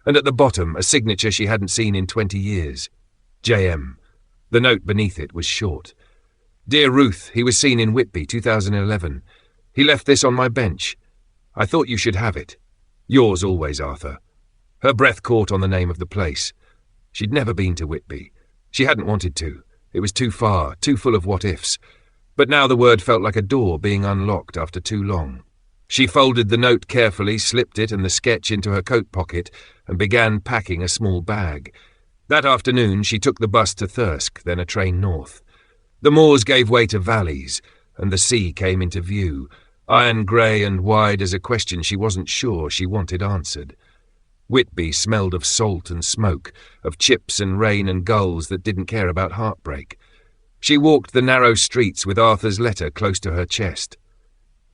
and at the bottom a signature she hadn't seen in 20 years. J.M. The note beneath it was short. Dear Ruth, he was seen in Whitby, 2011. He left this on my bench. I thought you should have it. Yours always, Arthur. Her breath caught on the name of the place. She'd never been to Whitby. She hadn't wanted to. It was too far, too full of what-ifs. But now the word felt like a door being unlocked after too long. She folded the note carefully, slipped it and the sketch into her coat pocket, and began packing a small bag. That afternoon she took the bus to Thirsk, then a train north. The moors gave way to valleys, and the sea came into view, iron grey and wide as a question she wasn't sure she wanted answered. Whitby smelled of salt and smoke, of chips and rain and gulls that didn't care about heartbreak. She walked the narrow streets with Arthur's letter close to her chest.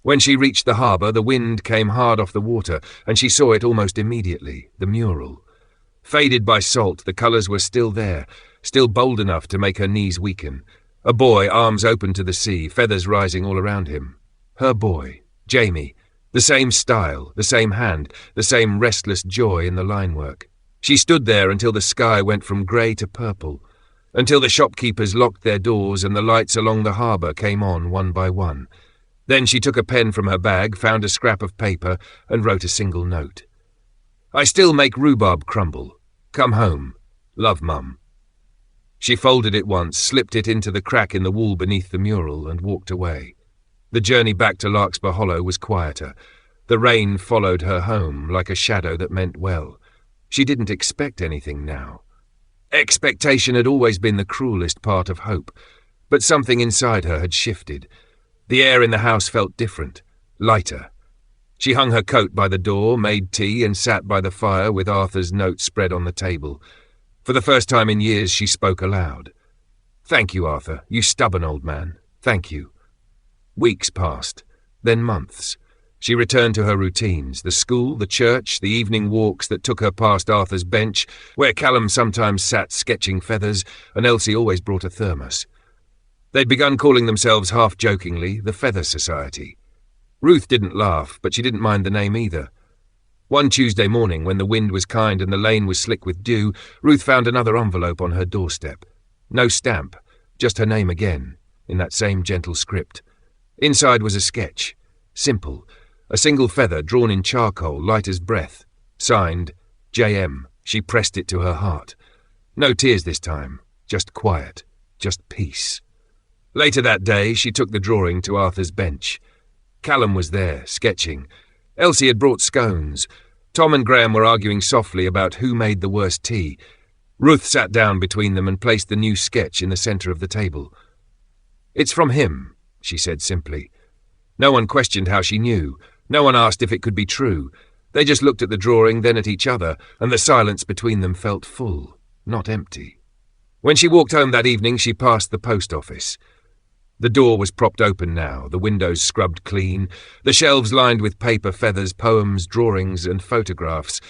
When she reached the harbour, the wind came hard off the water, and she saw it almost immediately, the mural. Faded by salt, the colours were still there, still bold enough to make her knees weaken. A boy, arms open to the sea, feathers rising all around him. Her boy, Jamie. The same style, the same hand, the same restless joy in the linework. She stood there until the sky went from grey to purple, until the shopkeepers locked their doors and the lights along the harbour came on one by one. Then she took a pen from her bag, found a scrap of paper, and wrote a single note. I still make rhubarb crumble. Come home. Love, Mum. She folded it once, slipped it into the crack in the wall beneath the mural, and walked away. The journey back to Larkspur Hollow was quieter. The rain followed her home like a shadow that meant well. She didn't expect anything now. Expectation had always been the cruelest part of hope, but something inside her had shifted. The air in the house felt different, lighter. She hung her coat by the door, made tea, and sat by the fire with Arthur's note spread on the table. For the first time in years she spoke aloud. Thank you, Arthur, you stubborn old man. Thank you. Weeks passed, then months. She returned to her routines, the school, the church, the evening walks that took her past Arthur's bench, where Callum sometimes sat sketching feathers, and Elsie always brought a thermos. They'd begun calling themselves half-jokingly the Feather Society. Ruth didn't laugh, but she didn't mind the name either. One Tuesday morning, when the wind was kind and the lane was slick with dew, Ruth found another envelope on her doorstep. No stamp, just her name again, in that same gentle script. Inside was a sketch, simple, a single feather drawn in charcoal, light as breath. Signed, J.M. She pressed it to her heart. No tears this time, just quiet, just peace. Later that day, she took the drawing to Arthur's bench. Callum was there, sketching. Elsie had brought scones. Tom and Graham were arguing softly about who made the worst tea. Ruth sat down between them and placed the new sketch in the centre of the table. It's from him, she said simply. No one questioned how she knew. No one asked if it could be true. They just looked at the drawing, then at each other, and the silence between them felt full, not empty. When she walked home that evening, she passed the post office. The door was propped open now, the windows scrubbed clean, the shelves lined with paper, feathers, poems, drawings, and photographs,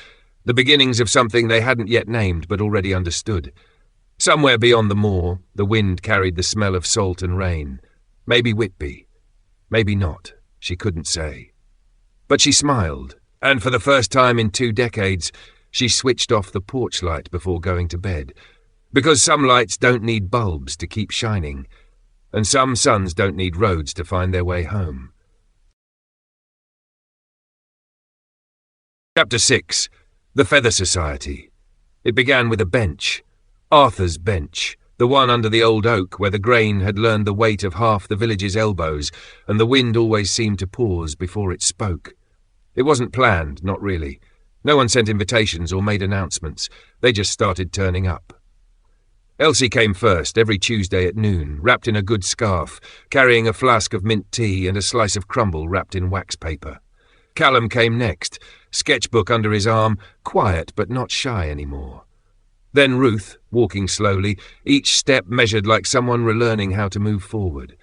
the beginnings of something they hadn't yet named but already understood. Somewhere beyond the moor, the wind carried the smell of salt and rain. Maybe Whitby. Maybe not. She couldn't say. But she smiled, and for the first time in 2 decades, she switched off the porch light before going to bed, because some lights don't need bulbs to keep shining, and some suns don't need roads to find their way home. Chapter 6. The Feather Society. It began with a bench. Arthur's bench, the one under the old oak where the grain had learned the weight of half the village's elbows, and the wind always seemed to pause before it spoke. It wasn't planned, not really. No one sent invitations or made announcements. They just started turning up. Elsie came first, every Tuesday at noon, wrapped in a good scarf, carrying a flask of mint tea and a slice of crumble wrapped in wax paper. Callum came next, sketchbook under his arm, quiet but not shy anymore. Then Ruth, walking slowly, each step measured like someone relearning how to move forward.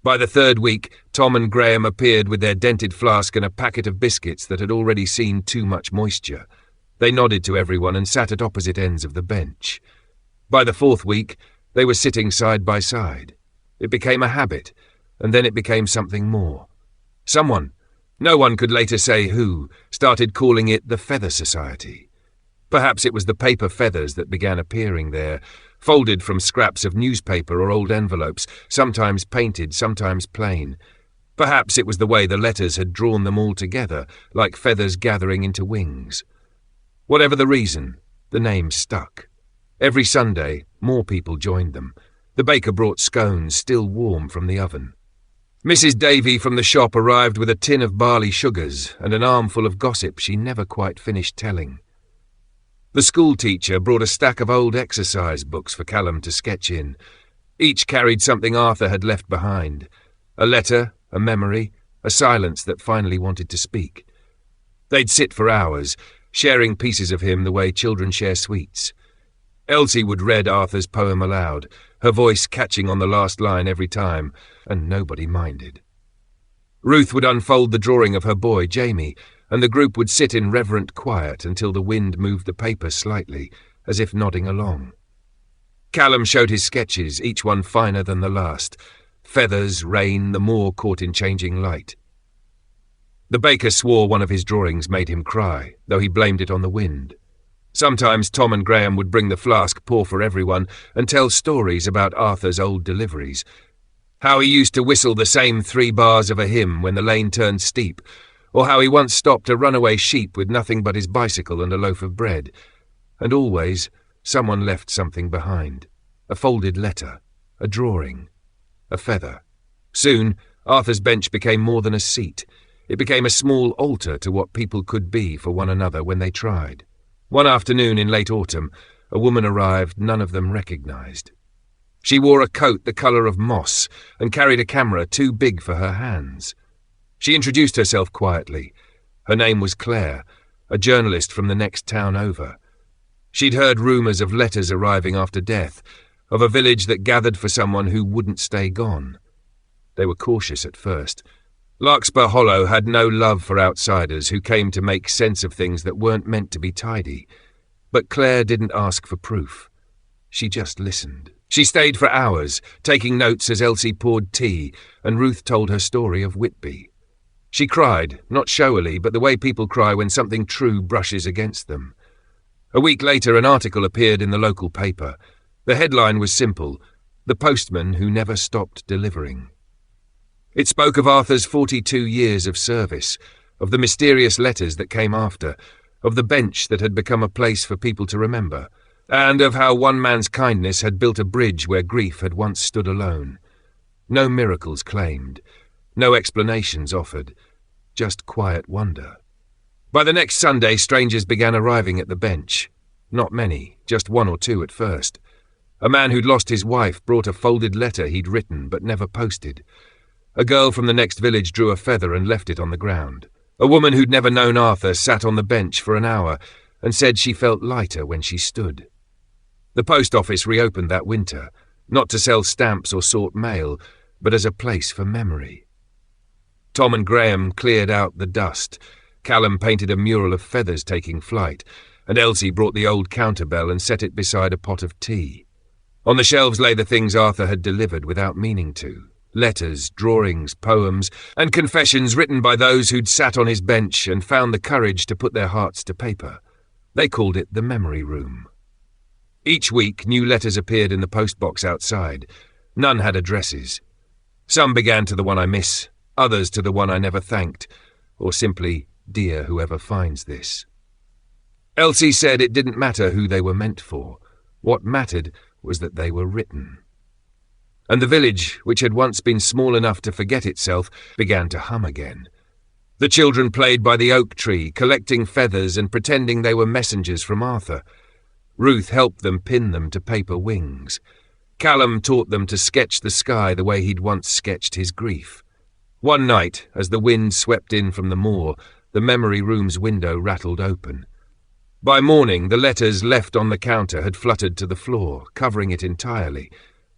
By the third week, Tom and Graham appeared with their dented flask and a packet of biscuits that had already seen too much moisture. They nodded to everyone and sat at opposite ends of the bench. By the fourth week, they were sitting side by side. It became a habit, and then it became something more. Someone, no one could later say who, started calling it the Feather Society. Perhaps it was the paper feathers that began appearing there, folded from scraps of newspaper or old envelopes, sometimes painted, sometimes plain. Perhaps it was the way the letters had drawn them all together, like feathers gathering into wings. Whatever the reason, the name stuck. Every Sunday, more people joined them. The baker brought scones, still warm from the oven. Mrs. Davy from the shop arrived with a tin of barley sugars and an armful of gossip she never quite finished telling. The school teacher brought a stack of old exercise books for Callum to sketch in. Each carried something Arthur had left behind. A letter, a memory, a silence that finally wanted to speak. They'd sit for hours, sharing pieces of him the way children share sweets. Elsie would read Arthur's poem aloud, her voice catching on the last line every time, and nobody minded. Ruth would unfold the drawing of her boy, Jamie, and the group would sit in reverent quiet until the wind moved the paper slightly, as if nodding along. Callum showed his sketches, each one finer than the last. Feathers, rain, the moor caught in changing light. The baker swore one of his drawings made him cry, though he blamed it on the wind. Sometimes Tom and Graham would bring the flask pour for everyone and tell stories about Arthur's old deliveries. How he used to whistle the same 3 bars of a hymn when the lane turned steep, or how he once stopped a runaway sheep with nothing but his bicycle and a loaf of bread. And always, someone left something behind. A folded letter, a drawing, a feather. Soon, Arthur's bench became more than a seat. It became a small altar to what people could be for one another when they tried. One afternoon in late autumn, a woman arrived none of them recognized. She wore a coat the colour of moss and carried a camera too big for her hands. She introduced herself quietly. Her name was Claire, a journalist from the next town over. She'd heard rumours of letters arriving after death, of a village that gathered for someone who wouldn't stay gone. They were cautious at first. Larkspur Hollow had no love for outsiders who came to make sense of things that weren't meant to be tidy. But Claire didn't ask for proof. She just listened. She stayed for hours, taking notes as Elsie poured tea, and Ruth told her story of Whitby. She cried, not showily, but the way people cry when something true brushes against them. A week later, an article appeared in the local paper. The headline was simple: "The Postman Who Never Stopped Delivering." It spoke of Arthur's 42 years of service, of the mysterious letters that came after, of the bench that had become a place for people to remember, and of how one man's kindness had built a bridge where grief had once stood alone. No miracles claimed, no explanations offered, just quiet wonder. By the next Sunday, strangers began arriving at the bench. Not many, just 1 or 2 at first. A man who'd lost his wife brought a folded letter he'd written but never posted. A girl from the next village drew a feather and left it on the ground. A woman who'd never known Arthur sat on the bench for an hour and said she felt lighter when she stood. The post office reopened that winter, not to sell stamps or sort mail, but as a place for memory. Tom and Graham cleared out the dust. Callum painted a mural of feathers taking flight, and Elsie brought the old counterbell and set it beside a pot of tea. On the shelves lay the things Arthur had delivered without meaning to: letters, drawings, poems, and confessions written by those who'd sat on his bench and found the courage to put their hearts to paper. They called it the memory room. Each week, new letters appeared in the postbox outside. None had addresses. Some began to the one I miss, others to the one I never thanked, or simply, "Dear whoever finds this." Elsie said it didn't matter who they were meant for. What mattered was that they were written. And the village, which had once been small enough to forget itself, began to hum again. The children played by the oak tree, collecting feathers and pretending they were messengers from Arthur. Ruth helped them pin them to paper wings. Callum taught them to sketch the sky the way he'd once sketched his grief. One night, as the wind swept in from the moor, the memory room's window rattled open. By morning, the letters left on the counter had fluttered to the floor, covering it entirely,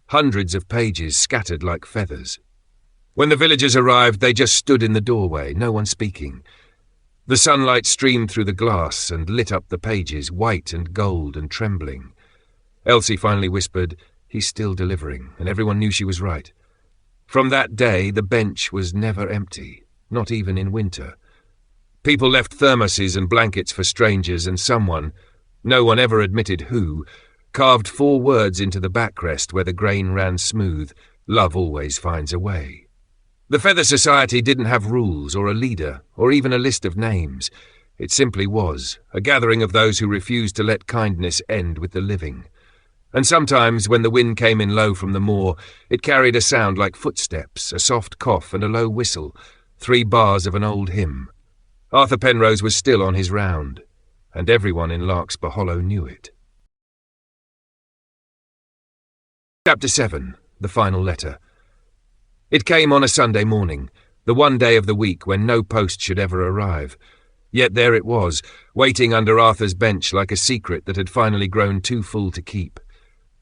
hundreds of pages scattered like feathers. When the villagers arrived, they just stood in the doorway, no one speaking. The sunlight streamed through the glass and lit up the pages, white and gold and trembling. Elsie finally whispered, "He's still delivering," and everyone knew she was right. From that day, the bench was never empty, not even in winter. People left thermoses and blankets for strangers, and someone, no one ever admitted who, carved 4 words into the backrest where the grain ran smooth: "Love always finds a way." The Feather Society didn't have rules or a leader or even a list of names. It simply was, a gathering of those who refused to let kindness end with the living. And sometimes, when the wind came in low from the moor, it carried a sound like footsteps, a soft cough and a low whistle, 3 bars of an old hymn. Arthur Penrose was still on his round, and everyone in Larkspur Hollow knew it. Chapter 7. The Final Letter. It came on a Sunday morning, the one day of the week when no post should ever arrive. Yet there it was, waiting under Arthur's bench like a secret that had finally grown too full to keep.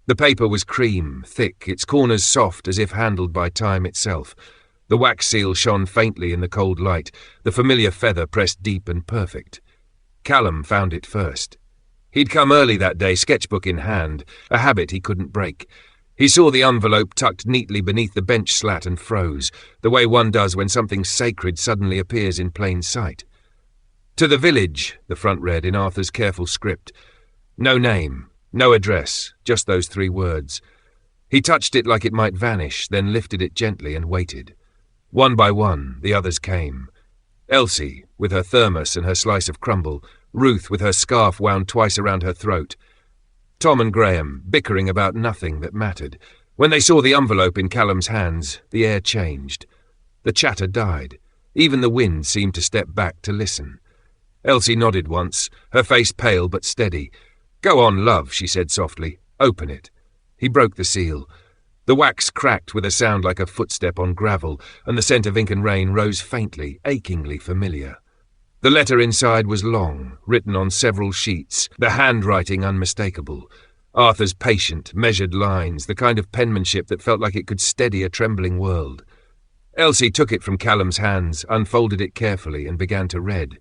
The paper was cream, thick, its corners soft as if handled by time itself. The wax seal shone faintly in the cold light, the familiar feather pressed deep and perfect. Callum found it first. He'd come early that day, sketchbook in hand, a habit he couldn't break. He saw the envelope tucked neatly beneath the bench slat and froze, the way one does when something sacred suddenly appears in plain sight. "To the village," the front read in Arthur's careful script. No name, no address, just those 3 words. He touched it like it might vanish, then lifted it gently and waited. One by one, the others came. Elsie, with her thermos and her slice of crumble, Ruth with her scarf wound twice around her throat. Tom and Graham, bickering about nothing that mattered. When they saw the envelope in Callum's hands, the air changed. The chatter died. Even the wind seemed to step back to listen. Elsie nodded once, her face pale but steady. "Go on, love," she said softly. "Open it." He broke the seal. The wax cracked with a sound like a footstep on gravel, and the scent of ink and rain rose faintly, achingly familiar. The letter inside was long, written on several sheets, the handwriting unmistakable. Arthur's patient, measured lines, the kind of penmanship that felt like it could steady a trembling world. Elsie took it from Callum's hands, unfolded it carefully, and began to read.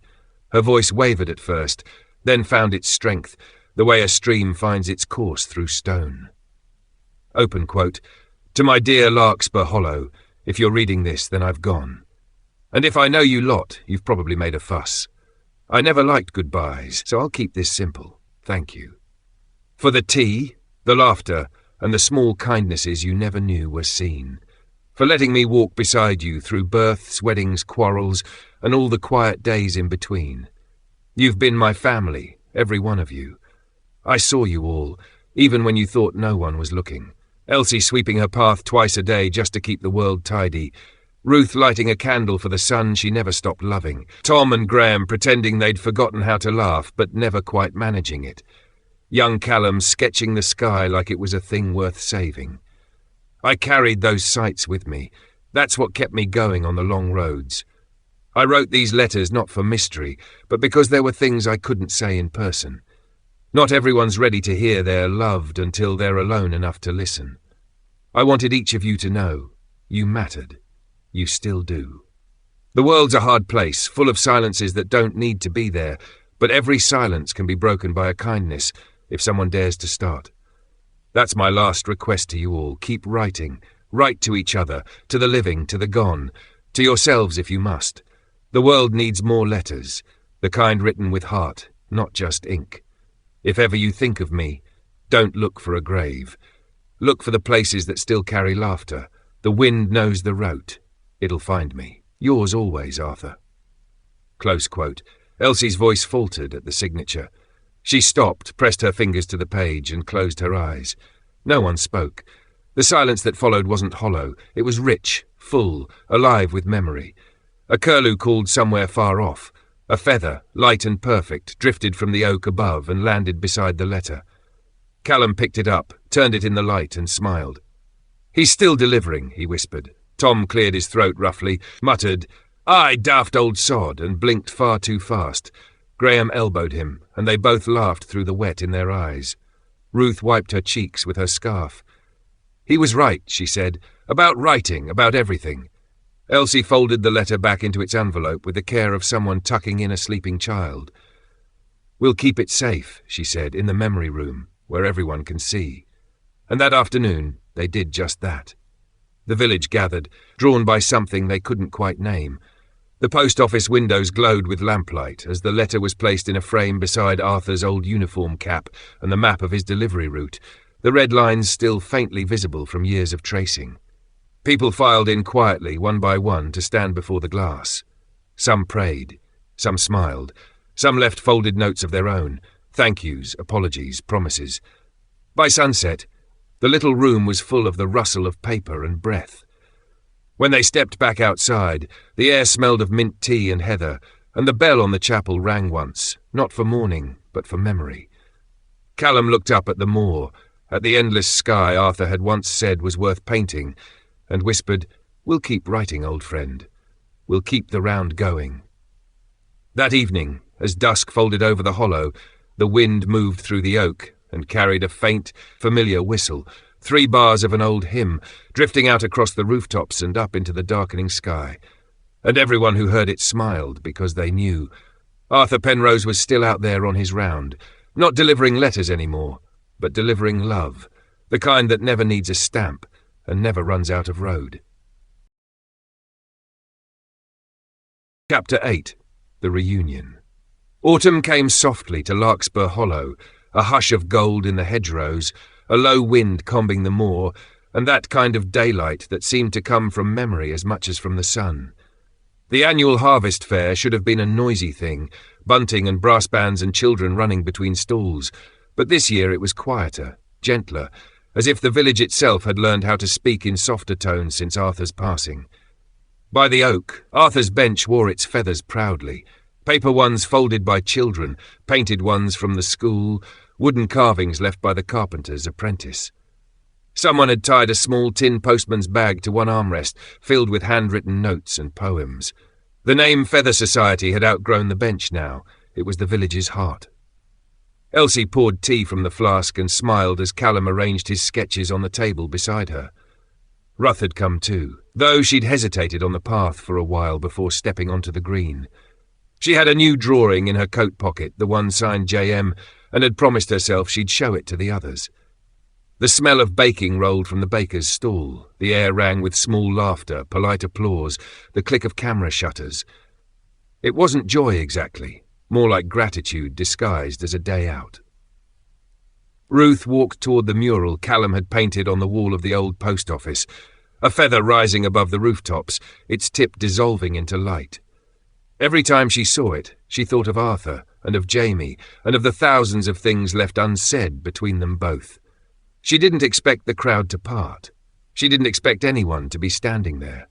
Her voice wavered at first, then found its strength, the way a stream finds its course through stone. Open quote, "To my dear Larkspur Hollow, if you're reading this, then I've gone. And if I know you lot, you've probably made a fuss. I never liked goodbyes, so I'll keep this simple. Thank you. For the tea, the laughter, and the small kindnesses you never knew were seen. For letting me walk beside you through births, weddings, quarrels, and all the quiet days in between. You've been my family, every one of you. I saw you all, even when you thought no one was looking. Elsie sweeping her path twice a day just to keep the world tidy. Ruth lighting a candle for the son she never stopped loving. Tom and Graham pretending they'd forgotten how to laugh but never quite managing it. Young Callum sketching the sky like it was a thing worth saving. I carried those sights with me. That's what kept me going on the long roads. I wrote these letters not for mystery, but because there were things I couldn't say in person. Not everyone's ready to hear they're loved until they're alone enough to listen. I wanted each of you to know. You mattered. You still do. The world's a hard place, full of silences that don't need to be there, but every silence can be broken by a kindness, if someone dares to start. That's my last request to you all. Keep writing. Write to each other, to the living, to the gone, to yourselves if you must. The world needs more letters, the kind written with heart, not just ink. If ever you think of me, don't look for a grave. Look for the places that still carry laughter. The wind knows the route. It'll find me. Yours always, Arthur. Close quote. Elsie's voice faltered at the signature. She stopped, pressed her fingers to the page, and closed her eyes. No one spoke. The silence that followed wasn't hollow. It was rich, full, alive with memory. A curlew called somewhere far off. A feather, light and perfect, drifted from the oak above and landed beside the letter. Callum picked it up, turned it in the light, and smiled. "He's still delivering," he whispered. Tom cleared his throat roughly, muttered, "Aye, daft old sod," and blinked far too fast. Graham elbowed him, and they both laughed through the wet in their eyes. Ruth wiped her cheeks with her scarf. "He was right," she said, "about writing, about everything." Elsie folded the letter back into its envelope with the care of someone tucking in a sleeping child. "We'll keep it safe," she said, "in the memory room, where everyone can see." And that afternoon, they did just that. The village gathered, drawn by something they couldn't quite name. The post office windows glowed with lamplight as the letter was placed in a frame beside Arthur's old uniform cap and the map of his delivery route, the red lines still faintly visible from years of tracing. People filed in quietly, one by one, to stand before the glass. Some prayed, some smiled, some left folded notes of their own, thank yous, apologies, promises. By sunset, the little room was full of the rustle of paper and breath. When they stepped back outside, the air smelled of mint tea and heather, and the bell on the chapel rang once, not for morning, but for memory. Callum looked up at the moor, at the endless sky Arthur had once said was worth painting, and whispered, "We'll keep writing, old friend. We'll keep the round going." That evening, as dusk folded over the hollow, the wind moved through the oak and carried a faint, familiar whistle, 3 bars of an old hymn, drifting out across the rooftops and up into the darkening sky. And everyone who heard it smiled because they knew Arthur Penrose was still out there on his round, not delivering letters anymore, but delivering love, the kind that never needs a stamp and never runs out of road. Chapter 8. The Reunion. Autumn came softly to Larkspur Hollow, a hush of gold in the hedgerows, a low wind combing the moor, and that kind of daylight that seemed to come from memory as much as from the sun. The annual harvest fair should have been a noisy thing, bunting and brass bands and children running between stalls, but this year it was quieter, gentler, as if the village itself had learned how to speak in softer tones since Arthur's passing. By the oak, Arthur's bench wore its feathers proudly, paper ones folded by children, painted ones from the school, wooden carvings left by the carpenter's apprentice. Someone had tied a small tin postman's bag to one armrest, filled with handwritten notes and poems. The name Feather Society had outgrown the bench now. It was the village's heart. Elsie poured tea from the flask and smiled as Callum arranged his sketches on the table beside her. Ruth had come too, though she'd hesitated on the path for a while before stepping onto the green. She had a new drawing in her coat pocket, the one signed J.M., and had promised herself she'd show it to the others. The smell of baking rolled from the baker's stall. The air rang with small laughter, polite applause, the click of camera shutters. It wasn't joy exactly, more like gratitude disguised as a day out. Ruth walked toward the mural Callum had painted on the wall of the old post office, a feather rising above the rooftops, its tip dissolving into light. Every time she saw it, she thought of Arthur and of Jamie and of the thousands of things left unsaid between them both. She didn't expect the crowd to part. She didn't expect anyone to be standing there.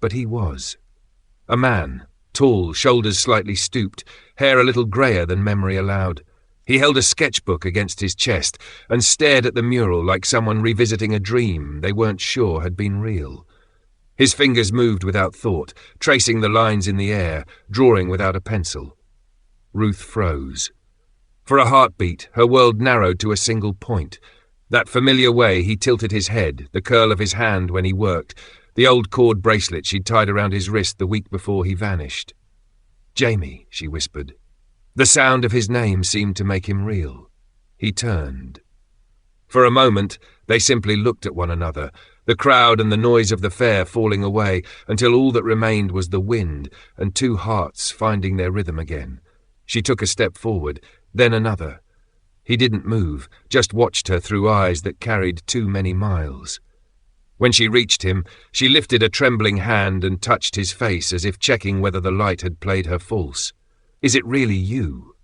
But he was. A man, tall, shoulders slightly stooped, hair a little greyer than memory allowed. He held a sketchbook against his chest and stared at the mural like someone revisiting a dream they weren't sure had been real. His fingers moved without thought, tracing the lines in the air, drawing without a pencil. Ruth froze. For a heartbeat, her world narrowed to a single point. That familiar way he tilted his head, the curl of his hand when he worked, the old cord bracelet she'd tied around his wrist the week before he vanished. "Jamie," she whispered. The sound of his name seemed to make him real. He turned. For a moment, they simply looked at one another, the crowd and the noise of the fair falling away, until all that remained was the wind and 2 hearts finding their rhythm again. She took a step forward, then another. He didn't move, just watched her through eyes that carried too many miles. When she reached him, she lifted a trembling hand and touched his face as if checking whether the light had played her false. "Is it really you?"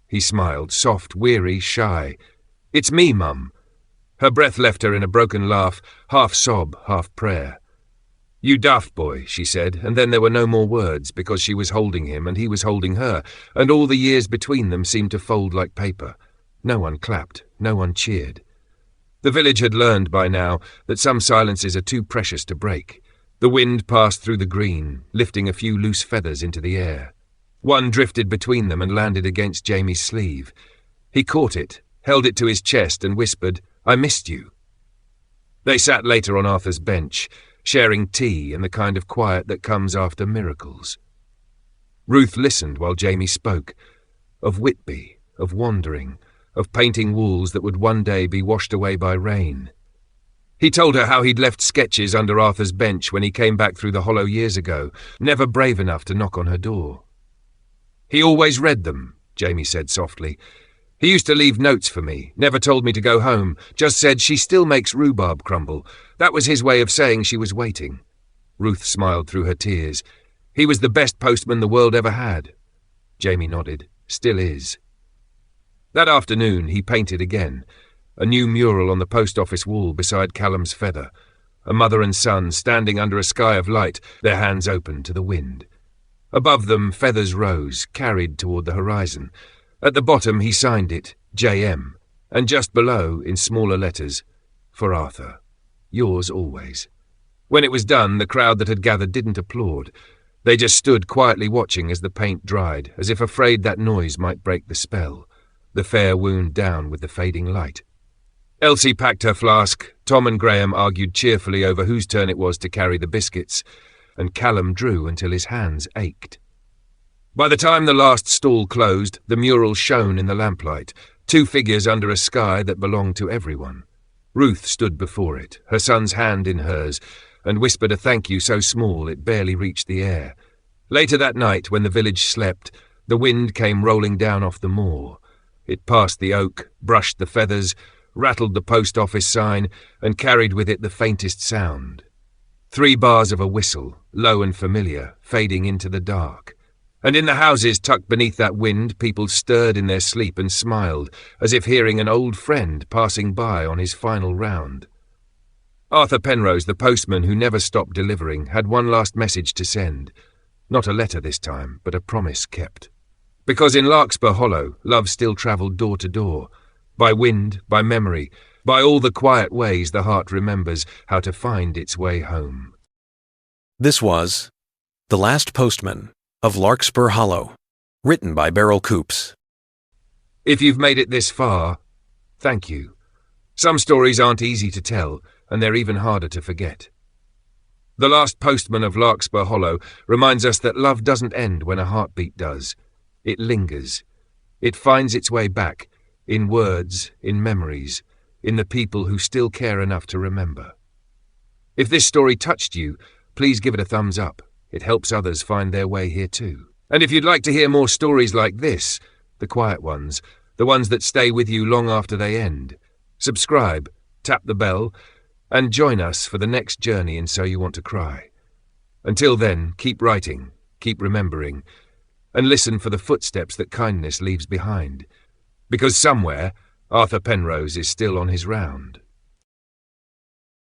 He smiled, soft, weary, shy. "It's me, Mum." Her breath left her in a broken laugh, half sob, half prayer. "You daft boy," she said, and then there were no more words because she was holding him and he was holding her, and all the years between them seemed to fold like paper. No one clapped, no one cheered. The village had learned by now that some silences are too precious to break. The wind passed through the green, lifting a few loose feathers into the air. One drifted between them and landed against Jamie's sleeve. He caught it, held it to his chest and whispered, "I missed you." They sat later on Arthur's bench, sharing tea and the kind of quiet that comes after miracles. Ruth listened while Jamie spoke, of Whitby, of wandering, of painting walls that would one day be washed away by rain. He told her how he'd left sketches under Arthur's bench when he came back through the Hollow years ago, never brave enough to knock on her door. "He always read them," Jamie said softly. "He used to leave notes for me, never told me to go home, just said she still makes rhubarb crumble. That was his way of saying she was waiting." Ruth smiled through her tears. "He was the best postman the world ever had." Jamie nodded. "Still is." That afternoon he painted again, a new mural on the post office wall beside Callum's feather, a mother and son standing under a sky of light, their hands open to the wind. Above them feathers rose, carried toward the horizon. At the bottom he signed it, J.M., and just below, in smaller letters, "For Arthur. Yours always." When it was done, the crowd that had gathered didn't applaud. They just stood quietly watching as the paint dried, as if afraid that noise might break the spell. The fair wound down with the fading light. Elsie packed her flask, Tom and Graham argued cheerfully over whose turn it was to carry the biscuits, and Callum drew until his hands ached. By the time the last stall closed, the mural shone in the lamplight, two figures under a sky that belonged to everyone. Ruth stood before it, her son's hand in hers, and whispered a thank you so small it barely reached the air. Later that night, when the village slept, the wind came rolling down off the moor. It passed the oak, brushed the feathers, rattled the post office sign, and carried with it the faintest sound. 3 bars of a whistle, low and familiar, fading into the dark. And in the houses tucked beneath that wind, people stirred in their sleep and smiled, as if hearing an old friend passing by on his final round. Arthur Penrose, the postman who never stopped delivering, had one last message to send. Not a letter this time, but a promise kept. Because in Larkspur Hollow, love still travelled door to door, by wind, by memory, by all the quiet ways the heart remembers how to find its way home. This was The Last Postman of Larkspur Hollow, written by Coops. If you've made it this far, thank you. Some stories aren't easy to tell, and they're even harder to forget. The Last Postman of Larkspur Hollow reminds us that love doesn't end when a heartbeat does. It lingers. It finds its way back, in words, in memories, in the people who still care enough to remember. If this story touched you, please give it a thumbs up. It helps others find their way here too. And if you'd like to hear more stories like this, the quiet ones, the ones that stay with you long after they end, subscribe, tap the bell, and join us for the next journey in So You Want to Cry. Until then, keep writing, keep remembering, and listen for the footsteps that kindness leaves behind. Because somewhere, Arthur Penrose is still on his round.